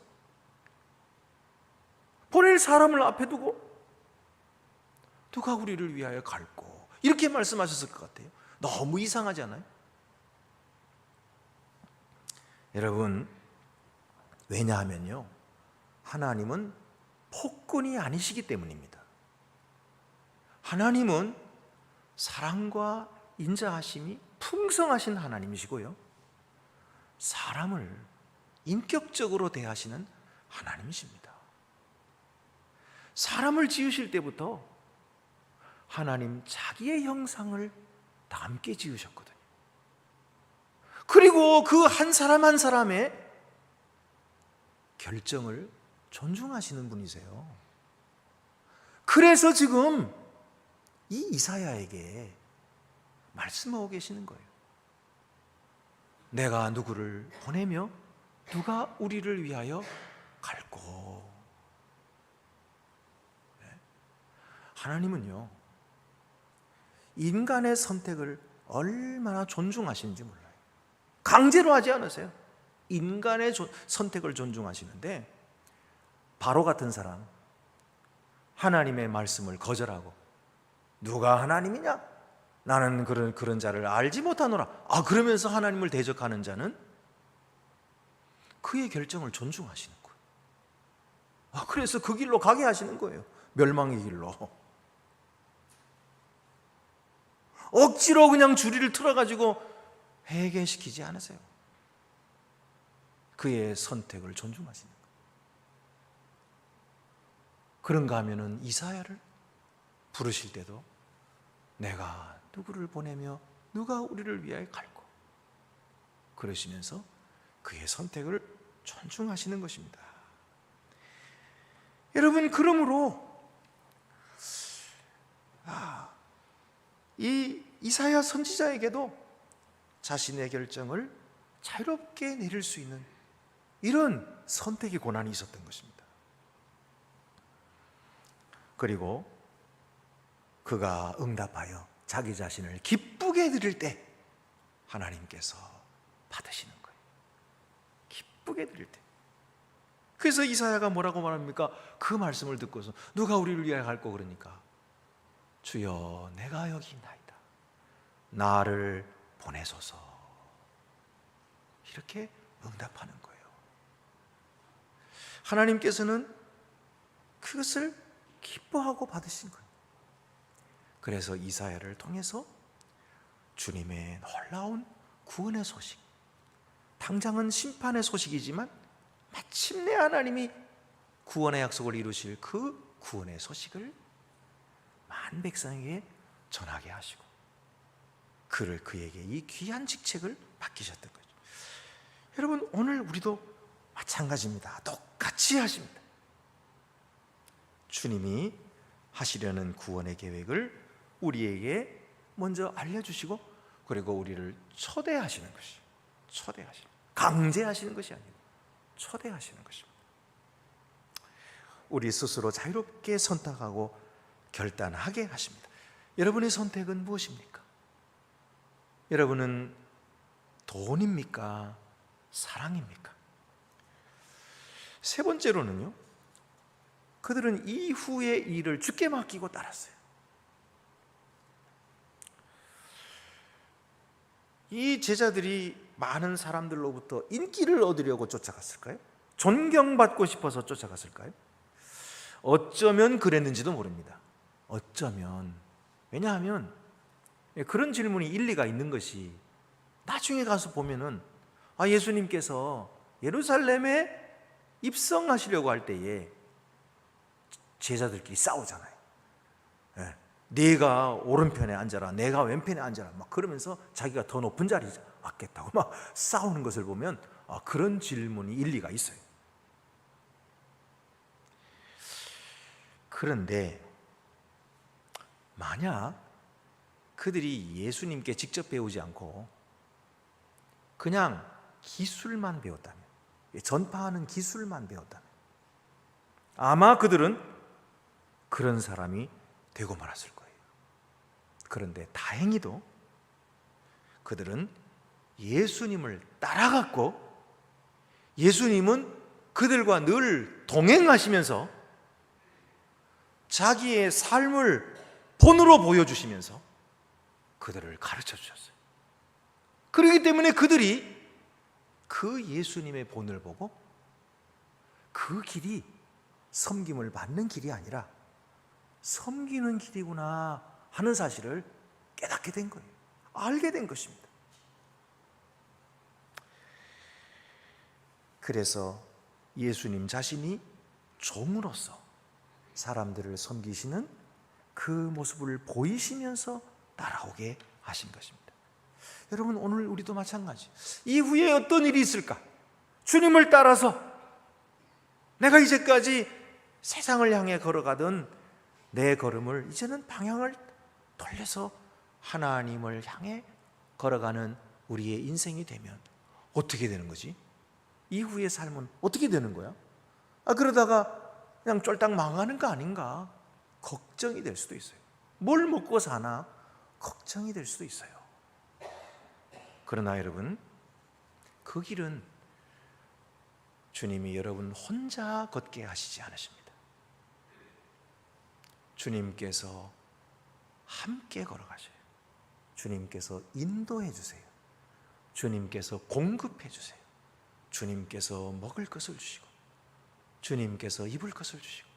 보낼 사람을 앞에 두고 누가 우리를 위하여 갈고 이렇게 말씀하셨을 것 같아요. 너무 이상하지 않아요? 여러분, 왜냐하면요, 하나님은 폭군이 아니시기 때문입니다. 하나님은 사랑과 인자하심이 풍성하신 하나님이시고요, 사람을 인격적으로 대하시는 하나님이십니다. 사람을 지으실 때부터 하나님 자기의 형상을 함께 지으셨거든요. 그리고 그 한 사람 한 사람의 결정을 존중하시는 분이세요. 그래서 지금 이 이사야에게 말씀하고 계시는 거예요. 내가 누구를 보내며 누가 우리를 위하여 갈고. 하나님은요, 인간의 선택을 얼마나 존중하시는지 몰라요. 강제로 하지 않으세요. 인간의 선택을 존중하시는데, 바로 같은 사람, 하나님의 말씀을 거절하고 누가 하나님이냐? 나는 그런 자를 알지 못하노라. 그러면서 하나님을 대적하는 자는 그의 결정을 존중하시는 거예요. 그래서 그 길로 가게 하시는 거예요. 멸망의 길로. 억지로 그냥 주리를 틀어가지고 회개시키지 않으세요. 그의 선택을 존중하시는 거예요. 그런가 하면은 이사야를 부르실 때도 내가 누구를 보내며 누가 우리를 위하여 갈고, 그러시면서 그의 선택을 존중하시는 것입니다. 여러분, 그러므로 이 이사야 선지자에게도 자신의 결정을 자유롭게 내릴 수 있는 이런 선택의 고난이 있었던 것입니다. 그리고 그가 응답하여 자기 자신을 기쁘게 드릴 때 하나님께서 받으시는 거예요. 기쁘게 드릴 때. 그래서 이사야가 뭐라고 말합니까? 그 말씀을 듣고서 누가 우리를 위하여 갈고, 그러니까 주여 내가 여기 있나이다, 나를 보내소서, 이렇게 응답하는 거예요. 하나님께서는 그것을 기뻐하고 받으신 거예요. 그래서 이사야를 통해서 주님의 놀라운 구원의 소식, 당장은 심판의 소식이지만 마침내 하나님이 구원의 약속을 이루실 그 구원의 소식을 많은 백성에게 전하게 하시고 그에게 이 귀한 직책을 맡기셨던 거죠. 여러분, 오늘 우리도 마찬가지입니다. 똑같이 하십니다. 주님이 하시려는 구원의 계획을 우리에게 먼저 알려주시고, 그리고 우리를 초대하시는 것이죠. 초대하시는, 강제하시는 것이 아니고 초대하시는 것입니다. 우리 스스로 자유롭게 선택하고 결단하게 하십니다. 여러분의 선택은 무엇입니까? 여러분은 돈입니까? 사랑입니까? 세 번째로는요, 그들은 이후의 일을 주께 맡기고 따랐어요. 이 제자들이 많은 사람들로부터 인기를 얻으려고 쫓아갔을까요? 존경받고 싶어서 쫓아갔을까요? 어쩌면 그랬는지도 모릅니다. 어쩌면. 왜냐하면 그런 질문이 일리가 있는 것이, 나중에 가서 보면은 예수님께서 예루살렘에 입성하시려고 할 때에 제자들끼리 싸우잖아요. 네가 오른편에 앉아라, 내가 왼편에 앉아라, 막 그러면서 자기가 더 높은 자리 맞겠다고 막 싸우는 것을 보면 그런 질문이 일리가 있어요. 그런데 만약 그들이 예수님께 직접 배우지 않고 그냥 기술만 배웠다면, 전파하는 기술만 배웠다면 아마 그들은 그런 사람이 되고 말았을 거예요. 그런데 다행히도 그들은 예수님을 따라갔고 예수님은 그들과 늘 동행하시면서 자기의 삶을 본으로 보여주시면서 그들을 가르쳐 주셨어요. 그렇기 때문에 그들이 그 예수님의 본을 보고 그 길이 섬김을 받는 길이 아니라 섬기는 길이구나 하는 사실을 깨닫게 된 거예요. 알게 된 것입니다. 그래서 예수님 자신이 종으로서 사람들을 섬기시는 그 모습을 보이시면서 따라오게 하신 것입니다. 여러분, 오늘 우리도 마찬가지. 이후에 어떤 일이 있을까? 주님을 따라서 내가 이제까지 세상을 향해 걸어가던 내 걸음을 이제는 방향을 돌려서 하나님을 향해 걸어가는 우리의 인생이 되면 어떻게 되는 거지? 이후의 삶은 어떻게 되는 거야? 그러다가 그냥 쫄딱 망하는 거 아닌가? 걱정이 될 수도 있어요. 뭘 먹고 사나? 걱정이 될 수도 있어요. 그러나 여러분, 그 길은 주님이 여러분 혼자 걷게 하시지 않으십니다. 주님께서 함께 걸어가셔요. 주님께서 인도해 주세요. 주님께서 공급해 주세요. 주님께서 먹을 것을 주시고 주님께서 입을 것을 주시고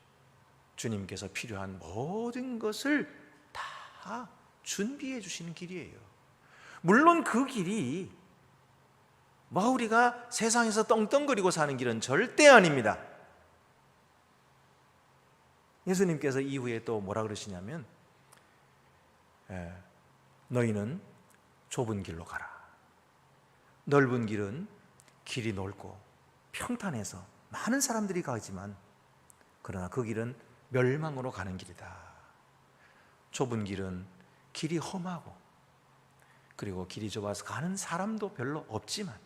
주님께서 필요한 모든 것을 다 준비해 주시는 길이에요. 물론 그 길이 우리가 세상에서 떵떵거리고 사는 길은 절대 아닙니다. 예수님께서 이후에 또 뭐라 그러시냐면 너희는 좁은 길로 가라. 넓은 길은 길이 넓고 평탄해서 많은 사람들이 가지만 그러나 그 길은 멸망으로 가는 길이다. 좁은 길은 길이 험하고 그리고 길이 좁아서 가는 사람도 별로 없지만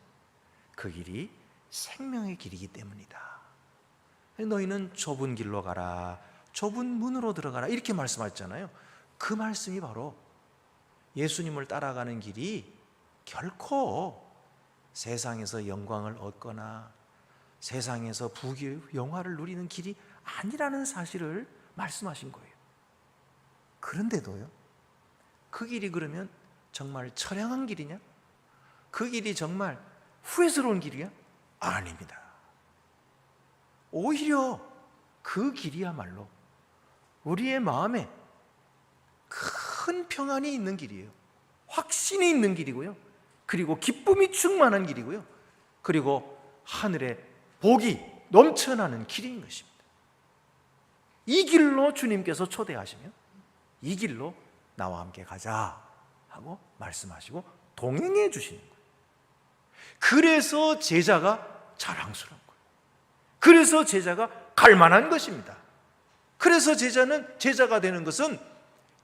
그 길이 생명의 길이기 때문이다. 너희는 좁은 길로 가라. 좁은 문으로 들어가라. 이렇게 말씀하셨잖아요. 그 말씀이 바로 예수님을 따라가는 길이 결코 세상에서 영광을 얻거나 세상에서 부귀 영화를 누리는 길이 아니라는 사실을 말씀하신 거예요. 그런데도요, 그 길이 그러면 정말 처량한 길이냐? 그 길이 정말 후회스러운 길이야? 아닙니다. 오히려 그 길이야말로 우리의 마음에 큰 평안이 있는 길이에요. 확신이 있는 길이고요. 그리고 기쁨이 충만한 길이고요. 그리고 하늘에 복이 넘쳐나는 길인 것입니다. 이 길로 주님께서 초대하시면 이 길로 나와 함께 가자 하고 말씀하시고 동행해 주시는 거예요. 그래서 제자가 자랑스러운 거예요. 그래서 제자가 갈 만한 것입니다. 그래서 제자가 되는 것은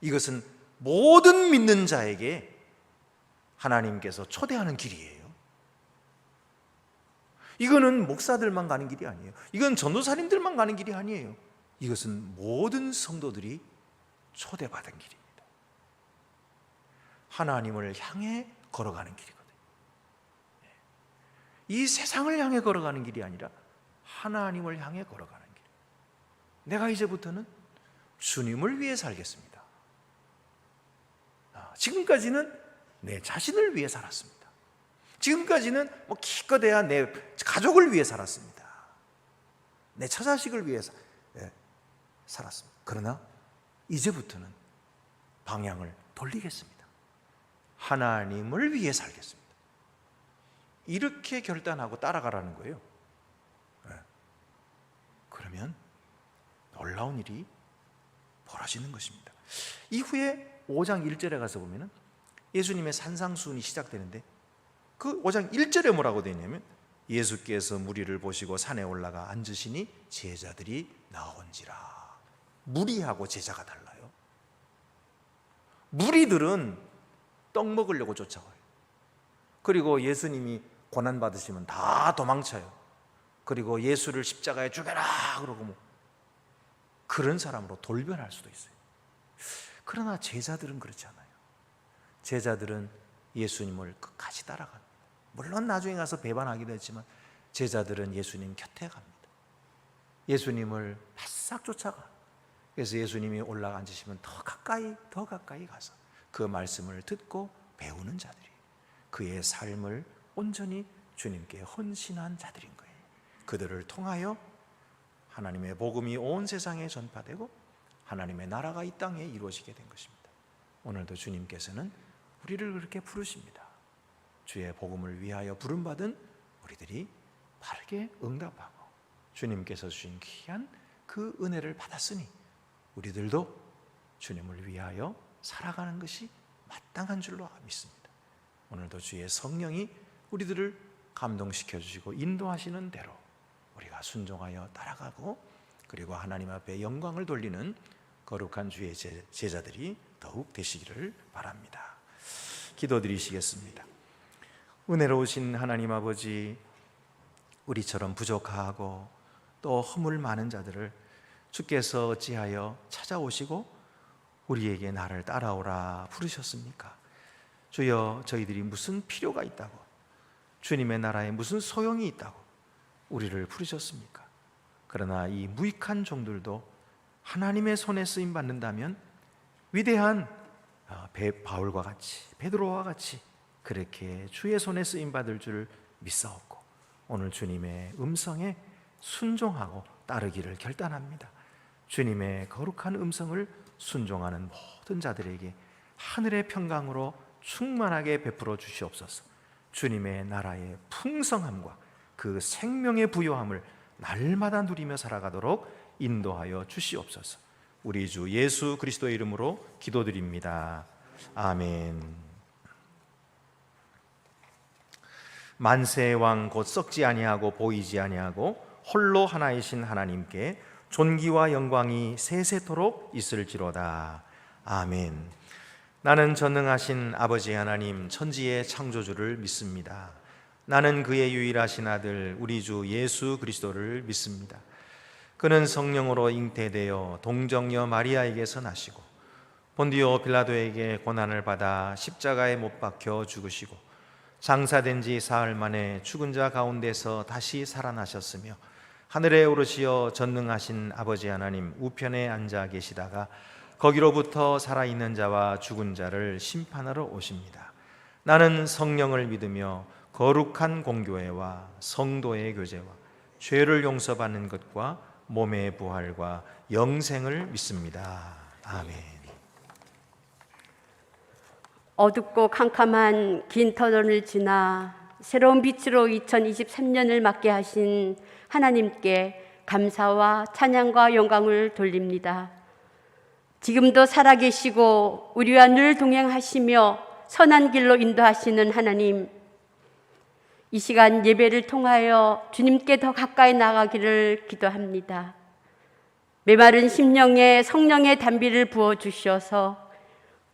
이것은 모든 믿는 자에게 하나님께서 초대하는 길이에요. 이거는 목사들만 가는 길이 아니에요. 이건 전도사님들만 가는 길이 아니에요. 이것은 모든 성도들이 초대받은 길입니다. 하나님을 향해 걸어가는 길이거든요. 이 세상을 향해 걸어가는 길이 아니라 하나님을 향해 걸어가는 길. 내가 이제부터는 주님을 위해 살겠습니다. 지금까지는 내 자신을 위해 살았습니다. 지금까지는 기껏해야 내 가족을 위해 살았습니다. 내 처자식을 위해 살았습니다. 그러나 이제부터는 방향을 돌리겠습니다. 하나님을 위해 살겠습니다. 이렇게 결단하고 따라가라는 거예요. 그러면 놀라운 일이 벌어지는 것입니다. 이후에 5장 1절에 가서 보면 예수님의 산상수훈이 시작되는데 그 5장 1절에 뭐라고 되어 있냐면 예수께서 무리를 보시고 산에 올라가 앉으시니 제자들이 나온지라. 무리하고 제자가 달라요. 무리들은 떡 먹으려고 쫓아와요. 그리고 예수님이 고난 받으시면 다 도망쳐요. 그리고 예수를 십자가에 죽여라 그러고 뭐 그런 사람으로 돌변할 수도 있어요. 그러나 제자들은 그렇지 않아요. 제자들은 예수님을 끝까지 따라갑니다. 물론 나중에 가서 배반하기도 했지만 제자들은 예수님 곁에 갑니다. 예수님을 바싹 쫓아가. 그래서 예수님이 올라가 앉으시면 더 가까이 가서 그 말씀을 듣고 배우는 자들이에요. 그의 삶을 온전히 주님께 헌신한 자들인 거예요. 그들을 통하여 하나님의 복음이 온 세상에 전파되고 하나님의 나라가 이 땅에 이루어지게 된 것입니다. 오늘도 주님께서는 우리를 그렇게 부르십니다. 주의 복음을 위하여 부름받은 우리들이 바르게 응답하고 주님께서 주신 귀한 그 은혜를 받았으니 우리들도 주님을 위하여 살아가는 것이 마땅한 줄로 믿습니다. 오늘도 주의 성령이 우리들을 감동시켜 주시고 인도하시는 대로 우리가 순종하여 따라가고 그리고 하나님 앞에 영광을 돌리는 거룩한 주의 제자들이 더욱 되시기를 바랍니다. 기도드리시겠습니다. 은혜로우신 하나님 아버지, 우리처럼 부족하고 또 허물 많은 자들을 주께서 어찌하여 찾아오시고 우리에게 나를 따라오라 부르셨습니까? 주여, 저희들이 무슨 필요가 있다고, 주님의 나라에 무슨 소용이 있다고 우리를 부르셨습니까? 그러나 이 무익한 종들도 하나님의 손에 쓰임 받는다면 위대한 바울과 같이, 베드로와 같이 그렇게 주의 손에 쓰임 받을 줄 믿사옵고 오늘 주님의 음성에 순종하고 따르기를 결단합니다. 주님의 거룩한 음성을 순종하는 모든 자들에게 하늘의 평강으로 충만하게 베풀어 주시옵소서. 주님의 나라의 풍성함과 그 생명의 부요함을 날마다 누리며 살아가도록 인도하여 주시옵소서. 우리 주 예수 그리스도의 이름으로 기도드립니다. 아멘. 만세의 왕 곧 썩지 아니하고 보이지 아니하고 홀로 하나이신 하나님께 존귀와 영광이 세세토록 있을지로다. 아멘. 나는 전능하신 아버지 하나님 천지의 창조주를 믿습니다. 나는 그의 유일하신 아들 우리 주 예수 그리스도를 믿습니다. 그는 성령으로 잉태되어 동정녀 마리아에게서 나시고 본디오 빌라도에게 고난을 받아 십자가에 못 박혀 죽으시고 장사된 지 사흘 만에 죽은 자 가운데서 다시 살아나셨으며 하늘에 오르시어 전능하신 아버지 하나님 우편에 앉아 계시다가 거기로부터 살아있는 자와 죽은 자를 심판하러 오십니다. 나는 성령을 믿으며 거룩한 공교회와 성도의 교제와 죄를 용서받는 것과 몸의 부활과 영생을 믿습니다. 아멘. 어둡고 캄캄한 긴 터널을 지나 새로운 빛으로 2023년을 맞게 하신 하나님께 감사와 찬양과 영광을 돌립니다. 지금도 살아계시고 우리와 늘 동행하시며 선한 길로 인도하시는 하나님, 이 시간 예배를 통하여 주님께 더 가까이 나가기를 기도합니다. 메마른 심령에 성령의 단비를 부어주셔서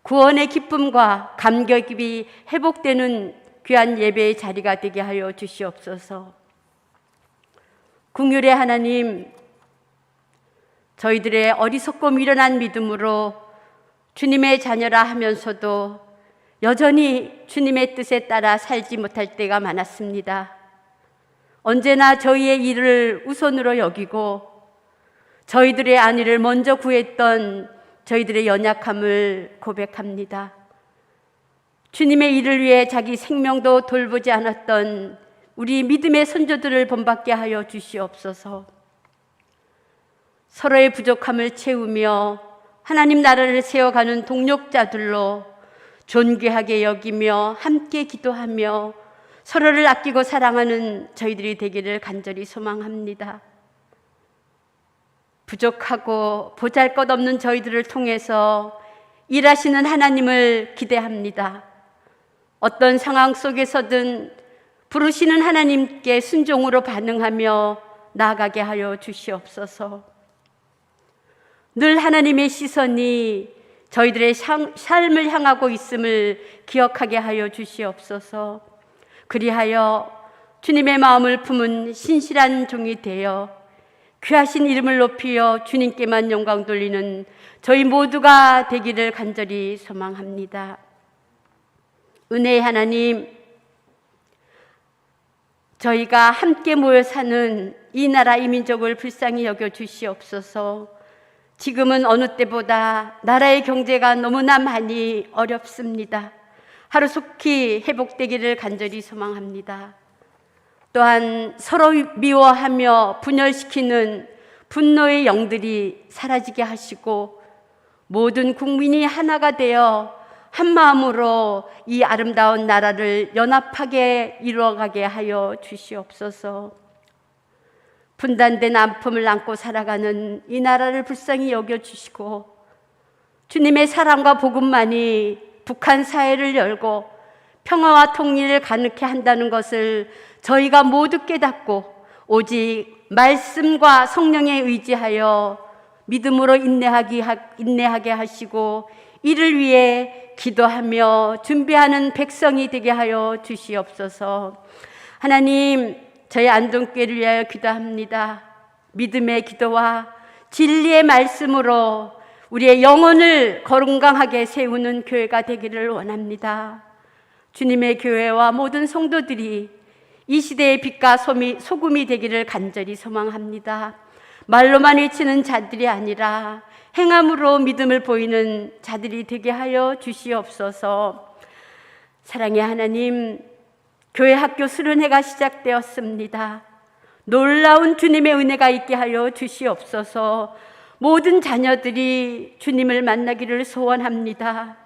구원의 기쁨과 감격이 회복되는 귀한 예배의 자리가 되게 하여 주시옵소서. 긍휼의 하나님, 저희들의 어리석고 미련한 믿음으로 주님의 자녀라 하면서도 여전히 주님의 뜻에 따라 살지 못할 때가 많았습니다. 언제나 저희의 일을 우선으로 여기고 저희들의 안위를 먼저 구했던 저희들의 연약함을 고백합니다. 주님의 일을 위해 자기 생명도 돌보지 않았던 우리 믿음의 선조들을 본받게 하여 주시옵소서. 서로의 부족함을 채우며 하나님 나라를 세워가는 동력자들로 존귀하게 여기며 함께 기도하며 서로를 아끼고 사랑하는 저희들이 되기를 간절히 소망합니다. 부족하고 보잘것없는 저희들을 통해서 일하시는 하나님을 기대합니다. 어떤 상황 속에서든 부르시는 하나님께 순종으로 반응하며 나아가게 하여 주시옵소서. 늘 하나님의 시선이 저희들의 삶을 향하고 있음을 기억하게 하여 주시옵소서. 그리하여 주님의 마음을 품은 신실한 종이 되어 귀하신 이름을 높이어 주님께만 영광 돌리는 저희 모두가 되기를 간절히 소망합니다. 은혜의 하나님, 저희가 함께 모여 사는 이 나라 이 민족을 불쌍히 여겨 주시옵소서. 지금은 어느 때보다 나라의 경제가 너무나 많이 어렵습니다. 하루속히 회복되기를 간절히 소망합니다. 또한 서로 미워하며 분열시키는 분노의 영들이 사라지게 하시고 모든 국민이 하나가 되어 한 마음으로 이 아름다운 나라를 연합하게 이루어가게 하여 주시옵소서. 분단된 아픔을 안고 살아가는 이 나라를 불쌍히 여겨주시고 주님의 사랑과 복음만이 북한 사회를 열고 평화와 통일을 가능케 한다는 것을 저희가 모두 깨닫고 오직 말씀과 성령에 의지하여 믿음으로 인내하게 하시고 이를 위해 기도하며 준비하는 백성이 되게 하여 주시옵소서. 하나님, 저희 안동교회를 위하여 기도합니다. 믿음의 기도와 진리의 말씀으로 우리의 영혼을 건강하게 세우는 교회가 되기를 원합니다. 주님의 교회와 모든 성도들이 이 시대의 빛과 소금이 되기를 간절히 소망합니다. 말로만 외치는 자들이 아니라 행함으로 믿음을 보이는 자들이 되게 하여 주시옵소서. 사랑의 하나님, 교회 학교 수련회가 시작되었습니다. 놀라운 주님의 은혜가 있게 하여 주시옵소서. 모든 자녀들이 주님을 만나기를 소원합니다.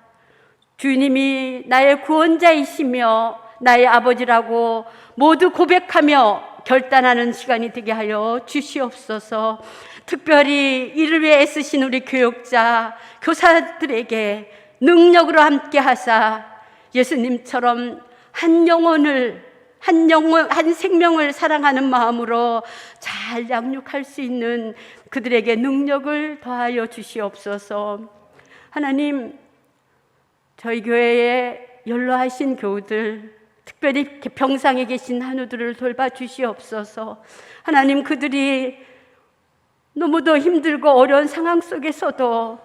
주님이 나의 구원자이시며 나의 아버지라고 모두 고백하며 결단하는 시간이 되게 하여 주시옵소서. 특별히 이를 위해 애쓰신 우리 교육자, 교사들에게 능력으로 함께 하사 예수님처럼 한 생명을 사랑하는 마음으로 잘 양육할 수 있는 그들에게 능력을 더하여 주시옵소서. 하나님, 저희 교회에 연로하신 교우들, 특별히 병상에 계신 한우들을 돌봐 주시옵소서. 하나님, 그들이 너무도 힘들고 어려운 상황 속에서도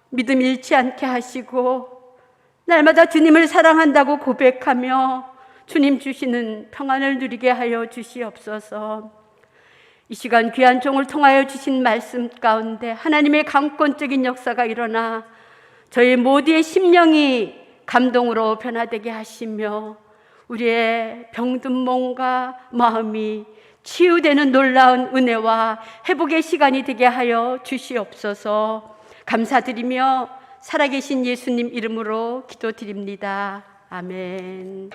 믿음 잃지 않게 하시고 날마다 주님을 사랑한다고 고백하며 주님 주시는 평안을 누리게 하여 주시옵소서. 이 시간 귀한 종을 통하여 주신 말씀 가운데 하나님의 강권적인 역사가 일어나 저희 모두의 심령이 감동으로 변화되게 하시며 우리의 병든 몸과 마음이 치유되는 놀라운 은혜와 회복의 시간이 되게 하여 주시옵소서. 감사드리며 살아계신 예수님 이름으로 기도드립니다. 아멘.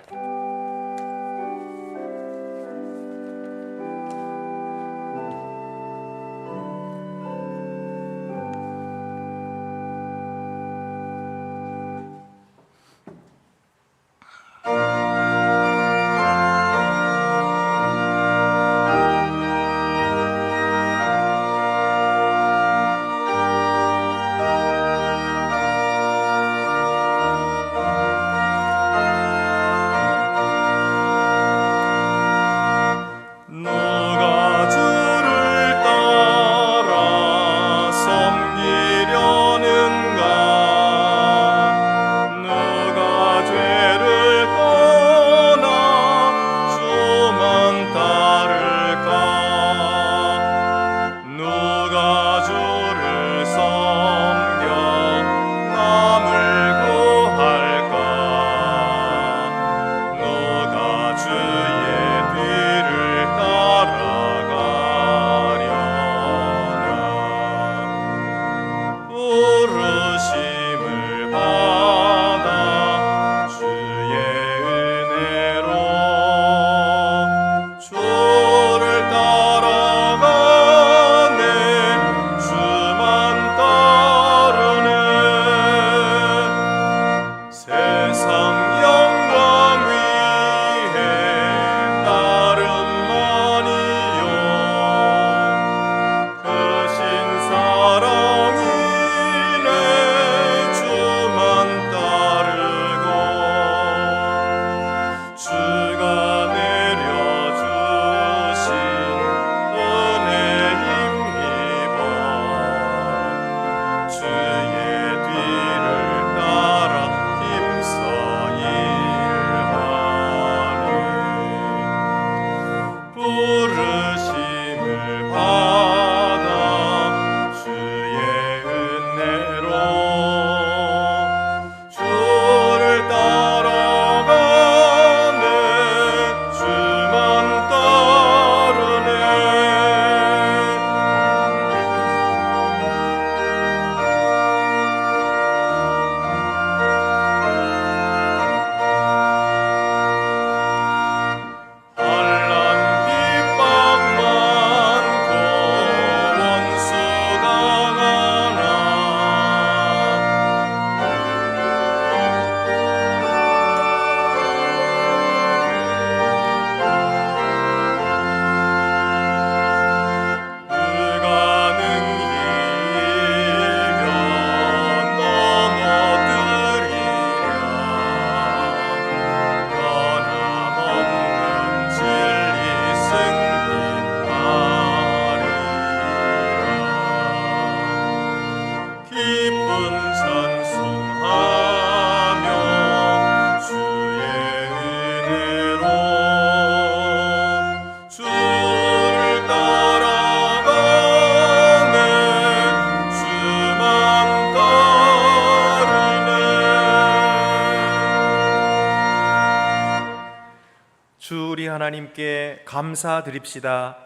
하나님께 감사드립시다.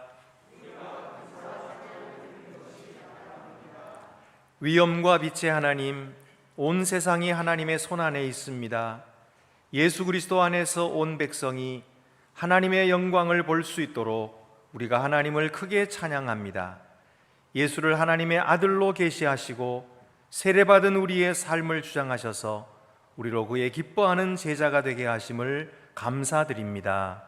위엄과 빛의 하나님, 온 세상이 하나님의 손안에 있습니다. 예수 그리스도 안에서 온 백성이 하나님의 영광을 볼 수 있도록 우리가 하나님을 크게 찬양합니다. 예수를 하나님의 아들로 계시하시고 세례받은 우리의 삶을 주장하셔서 우리로 그의 기뻐하는 제자가 되게 하심을 감사드립니다.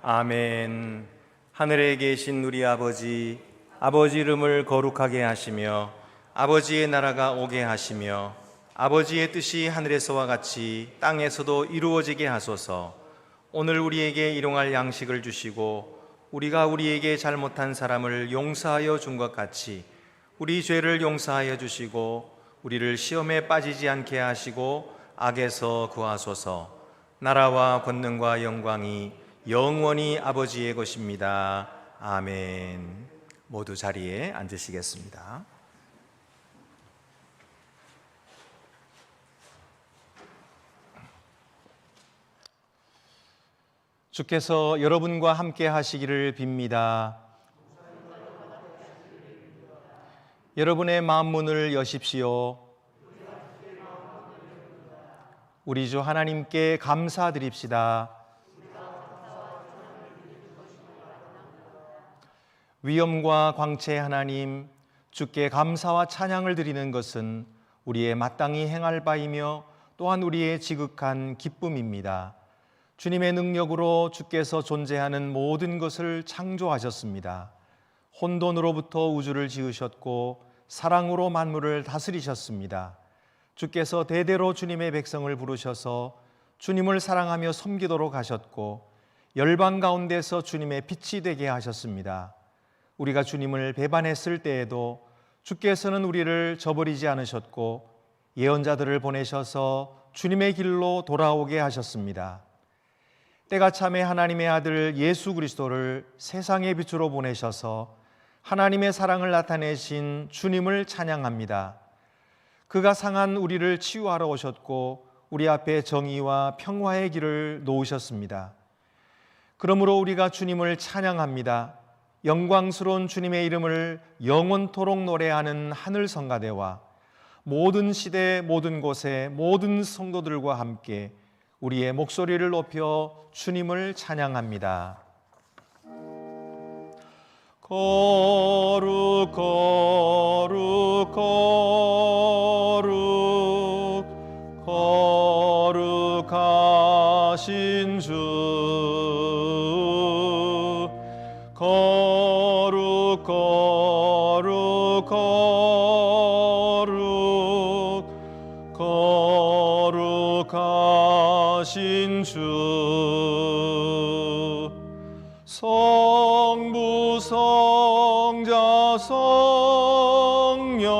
아멘. 하늘에 계신 우리 아버지, 아버지 이름을 거룩하게 하시며 아버지의 나라가 오게 하시며 아버지의 뜻이 하늘에서와 같이 땅에서도 이루어지게 하소서. 오늘 우리에게 일용할 양식을 주시고 우리가 우리에게 잘못한 사람을 용서하여 준 것 같이 우리 죄를 용서하여 주시고 우리를 시험에 빠지지 않게 하시고 악에서 구하소서. 나라와 권능과 영광이 영원히 아버지의 것입니다. 아멘. 모두 자리에 앉으시겠습니다. 주께서 여러분과 함께 하시기를 빕니다. 여러분의 마음 문을 여십시오. 우리 주 하나님께 감사드립시다. 위엄과 광채의 하나님, 주께 감사와 찬양을 드리는 것은 우리의 마땅히 행할 바이며 또한 우리의 지극한 기쁨입니다. 주님의 능력으로 주께서 존재하는 모든 것을 창조하셨습니다. 혼돈으로부터 우주를 지으셨고 사랑으로 만물을 다스리셨습니다. 주께서 대대로 주님의 백성을 부르셔서 주님을 사랑하며 섬기도록 하셨고 열방 가운데서 주님의 빛이 되게 하셨습니다. 우리가 주님을 배반했을 때에도 주께서는 우리를 저버리지 않으셨고 예언자들을 보내셔서 주님의 길로 돌아오게 하셨습니다. 때가 참에 하나님의 아들 예수 그리스도를 세상의 빛으로 보내셔서 하나님의 사랑을 나타내신 주님을 찬양합니다. 그가 상한 우리를 치유하러 오셨고 우리 앞에 정의와 평화의 길을 놓으셨습니다. 그러므로 우리가 주님을 찬양합니다. 영광스러운 주님의 이름을 영원토록 노래하는 하늘 성가대와 모든 시대 모든 곳의 모든 성도들과 함께 우리의 목소리를 높여 주님을 찬양합니다. 거룩 거룩 거룩 거룩하신 주 거룩 거룩 거룩 거룩하신 주 성부 성자 성령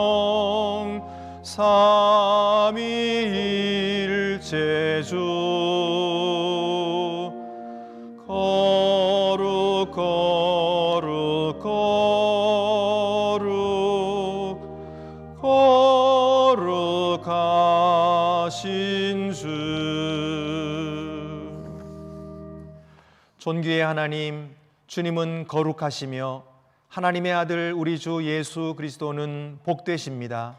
삼위일체 주 거룩 거룩 거룩 거룩하신 주. 존귀의 하나님, 주님은 거룩하시며 하나님의 아들 우리 주 예수 그리스도는 복되십니다.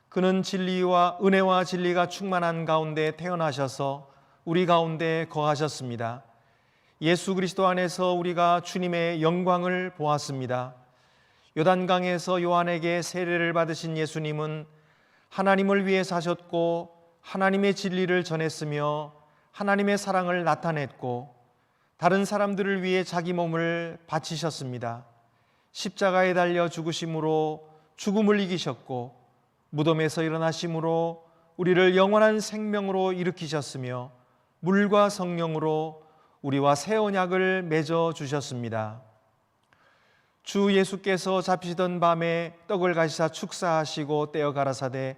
그는 진리와 은혜와 진리가 충만한 가운데 태어나셔서 우리 가운데 거하셨습니다. 예수 그리스도 안에서 우리가 주님의 영광을 보았습니다. 요단강에서 요한에게 세례를 받으신 예수님은 하나님을 위해 사셨고 하나님의 진리를 전했으며 하나님의 사랑을 나타냈고 다른 사람들을 위해 자기 몸을 바치셨습니다. 십자가에 달려 죽으심으로 죽음을 이기셨고 무덤에서 일어나심으로 우리를 영원한 생명으로 일으키셨으며 물과 성령으로 우리와 새 언약을 맺어 주셨습니다. 주 예수께서 잡히시던 밤에 떡을 가시사 축사하시고 떼어 가라사대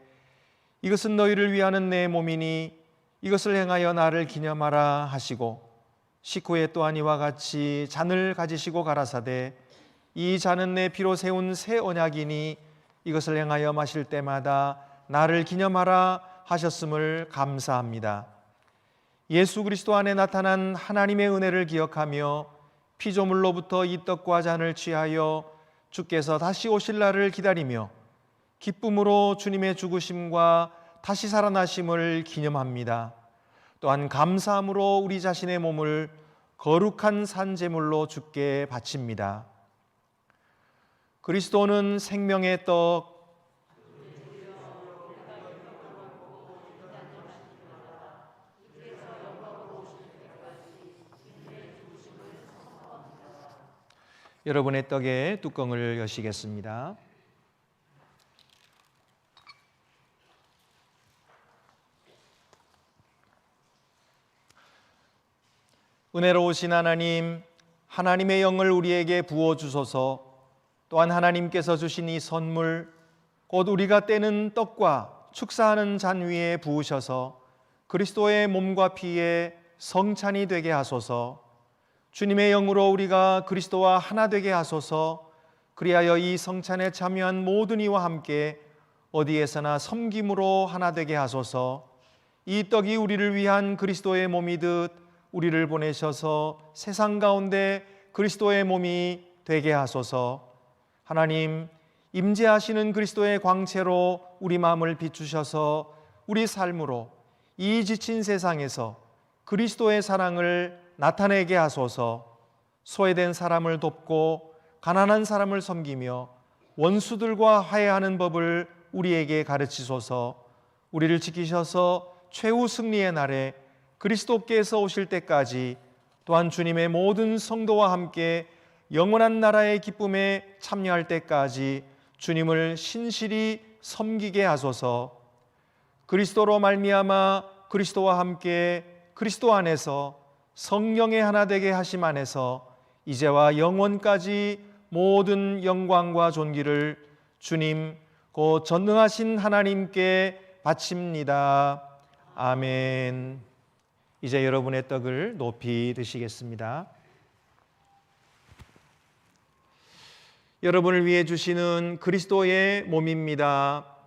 이것은 너희를 위하는 내 몸이니 이것을 행하여 나를 기념하라 하시고 식후에 또한 이와 같이 잔을 가지시고 가라사대 이 잔은 내 피로 세운 새 언약이니 이것을 행하여 마실 때마다 나를 기념하라 하셨음을 감사합니다. 예수 그리스도 안에 나타난 하나님의 은혜를 기억하며 피조물로부터 이 떡과 잔을 취하여 주께서 다시 오실 날을 기다리며 기쁨으로 주님의 죽으심과 다시 살아나심을 기념합니다. 또한 감사함으로 우리 자신의 몸을 거룩한 산제물로 주께 바칩니다. 그리스도는 생명의 떡, 여러분의 떡의 뚜껑을 여시겠습니다. 은혜로우신 하나님, 하나님의 영을 우리에게 부어주소서. 또한 하나님께서 주신 이 선물, 곧 우리가 떼는 떡과 축사하는 잔 위에 부으셔서 그리스도의 몸과 피에 성찬이 되게 하소서. 주님의 영으로 우리가 그리스도와 하나 되게 하소서. 그리하여 이 성찬에 참여한 모든 이와 함께 어디에서나 섬김으로 하나 되게 하소서. 이 떡이 우리를 위한 그리스도의 몸이듯 우리를 보내셔서 세상 가운데 그리스도의 몸이 되게 하소서. 하나님, 임재하시는 그리스도의 광채로 우리 마음을 비추셔서 우리 삶으로 이 지친 세상에서 그리스도의 사랑을 나타내게 하소서. 소외된 사람을 돕고 가난한 사람을 섬기며 원수들과 화해하는 법을 우리에게 가르치소서. 우리를 지키셔서 최후 승리의 날에 그리스도께서 오실 때까지 또한 주님의 모든 성도와 함께 영원한 나라의 기쁨에 참여할 때까지 주님을 신실히 섬기게 하소서. 그리스도로 말미암아 그리스도와 함께 그리스도 안에서 성령의 하나 되게 하심 안에서 이제와 영원까지 모든 영광과 존귀를 주님 곧 전능하신 하나님께 바칩니다. 아멘. 이제 여러분의 떡을 높이 드시겠습니다. 여러분을 위해 주시는 그리스도의 몸입니다.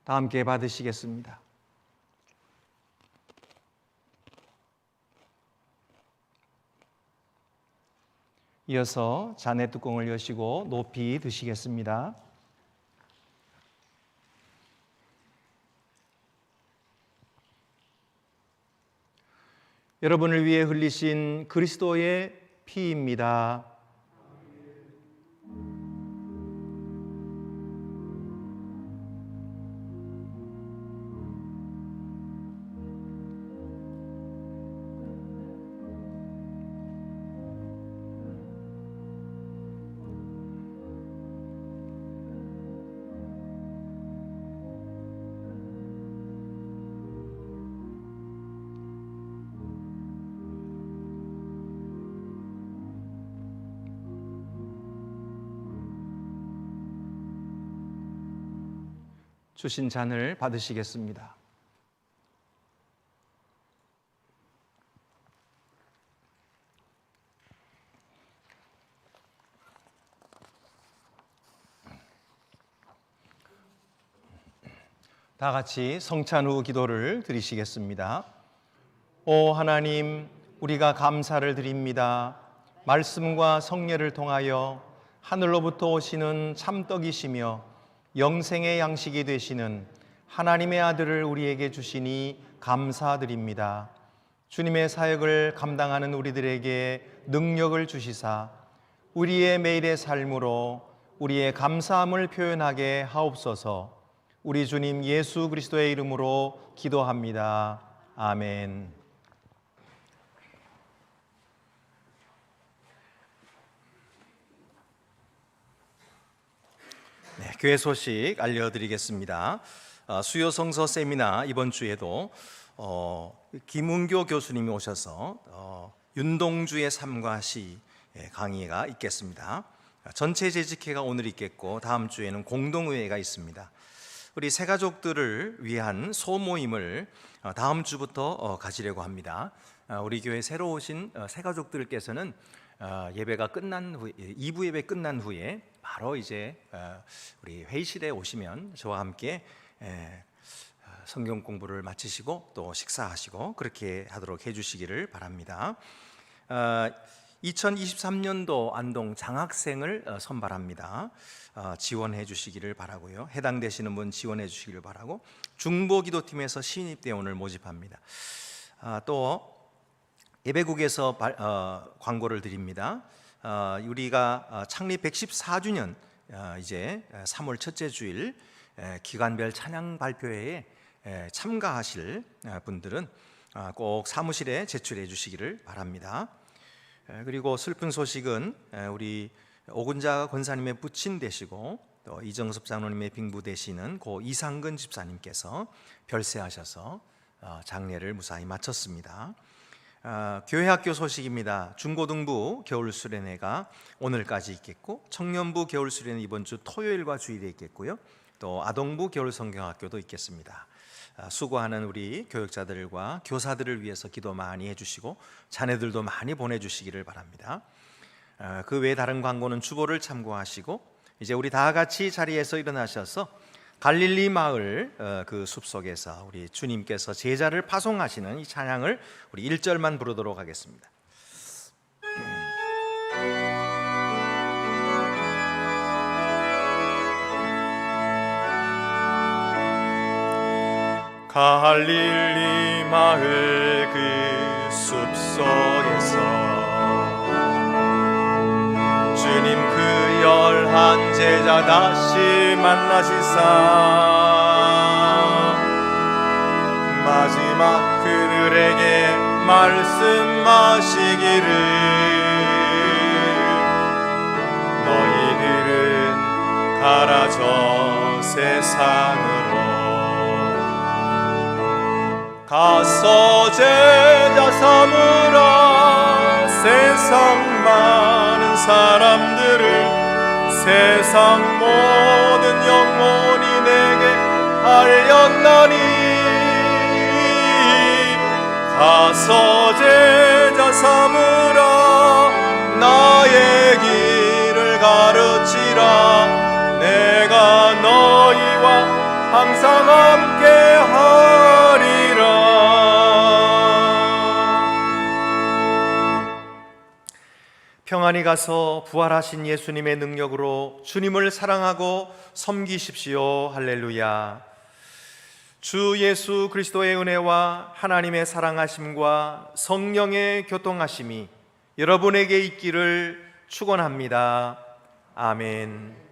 다 함께 받으시겠습니다. 이어서 잔의 뚜껑을 여시고 높이 드시겠습니다. 여러분을 위해 흘리신 그리스도의 피입니다. 주신 잔을 받으시겠습니다. 다 같이 성찬 후 기도를 드리시겠습니다. 오 하나님, 우리가 감사를 드립니다. 말씀과 성례를 통하여 하늘로부터 오시는 참떡이시며 영생의 양식이 되시는 하나님의 아들을 우리에게 주시니 감사드립니다. 주님의 사역을 감당하는 우리들에게 능력을 주시사 우리의 매일의 삶으로 우리의 감사함을 표현하게 하옵소서. 우리 주님 예수 그리스도의 이름으로 기도합니다. 아멘. 네, 교회 소식 알려드리겠습니다. 수요 성서 세미나 이번 주에도 김은교 교수님이 오셔서 윤동주의 삶과 시 강의가 있겠습니다. 전체 재직회가 오늘 있겠고 다음 주에는 공동의회가 있습니다. 우리 새가족들을 위한 소모임을 다음 주부터 가지려고 합니다. 우리 교회 새로 오신 새가족들께서는 예배가 끝난 후에 2부 예배 끝난 후에 바로 이제 우리 회의실에 오시면 저와 함께 성경 공부를 마치시고 또 식사하시고 그렇게 하도록 해주시기를 바랍니다. 2023년도 안동 장학생을 선발합니다. 지원해 주시기를 바라고요. 해당되시는 분 지원해 주시기를 바라고, 중보기도팀에서 신입대원을 모집합니다. 또 예배국에서 광고를 드립니다. 우리가 창립 114주년 이제 3월 첫째 주일 기관별 찬양 발표회에 참가하실 분들은 꼭 사무실에 제출해 주시기를 바랍니다. 그리고 슬픈 소식은 우리 오근자 권사님의 부친 되시고 또 이정섭 장로님의 빙부 되시는 고 이상근 집사님께서 별세하셔서 장례를 무사히 마쳤습니다. 교회학교 소식입니다. 중고등부 겨울수련회가 오늘까지 있겠고, 청년부 겨울수련회 이번 주 토요일과 주일에 있겠고요. 또 아동부 겨울성경학교도 있겠습니다. 수고하는 우리 교육자들과 교사들을 위해서 기도 많이 해주시고 자녀들도 많이 보내주시기를 바랍니다. 그 외 다른 광고는 주보를 참고하시고 이제 우리 다 같이 자리에서 일어나셔서 갈릴리 마을 그 숲속에서 우리 주님께서 제자를 파송하시는 이 찬양을 우리 1절만 부르도록 하겠습니다. 갈릴리 마을 그 숲속에서 주님 그 11 제자 다시 만나시사 마지막 그들에게 말씀하시기를 너희들은 가라 저 세상으로 가서 제자 삼으라 세상 많은 사람들을 세상 모든 영혼이 내게 알렸나니 가서 제자 삼으라 나의 길을 가르치라 내가 너희와 항상 함께 하리라. 평안히 가서 부활하신 예수님의 능력으로 주님을 사랑하고 섬기십시오. 할렐루야. 주 예수 그리스도의 은혜와 하나님의 사랑하심과 성령의 교통하심이 여러분에게 있기를 축원합니다. 아멘.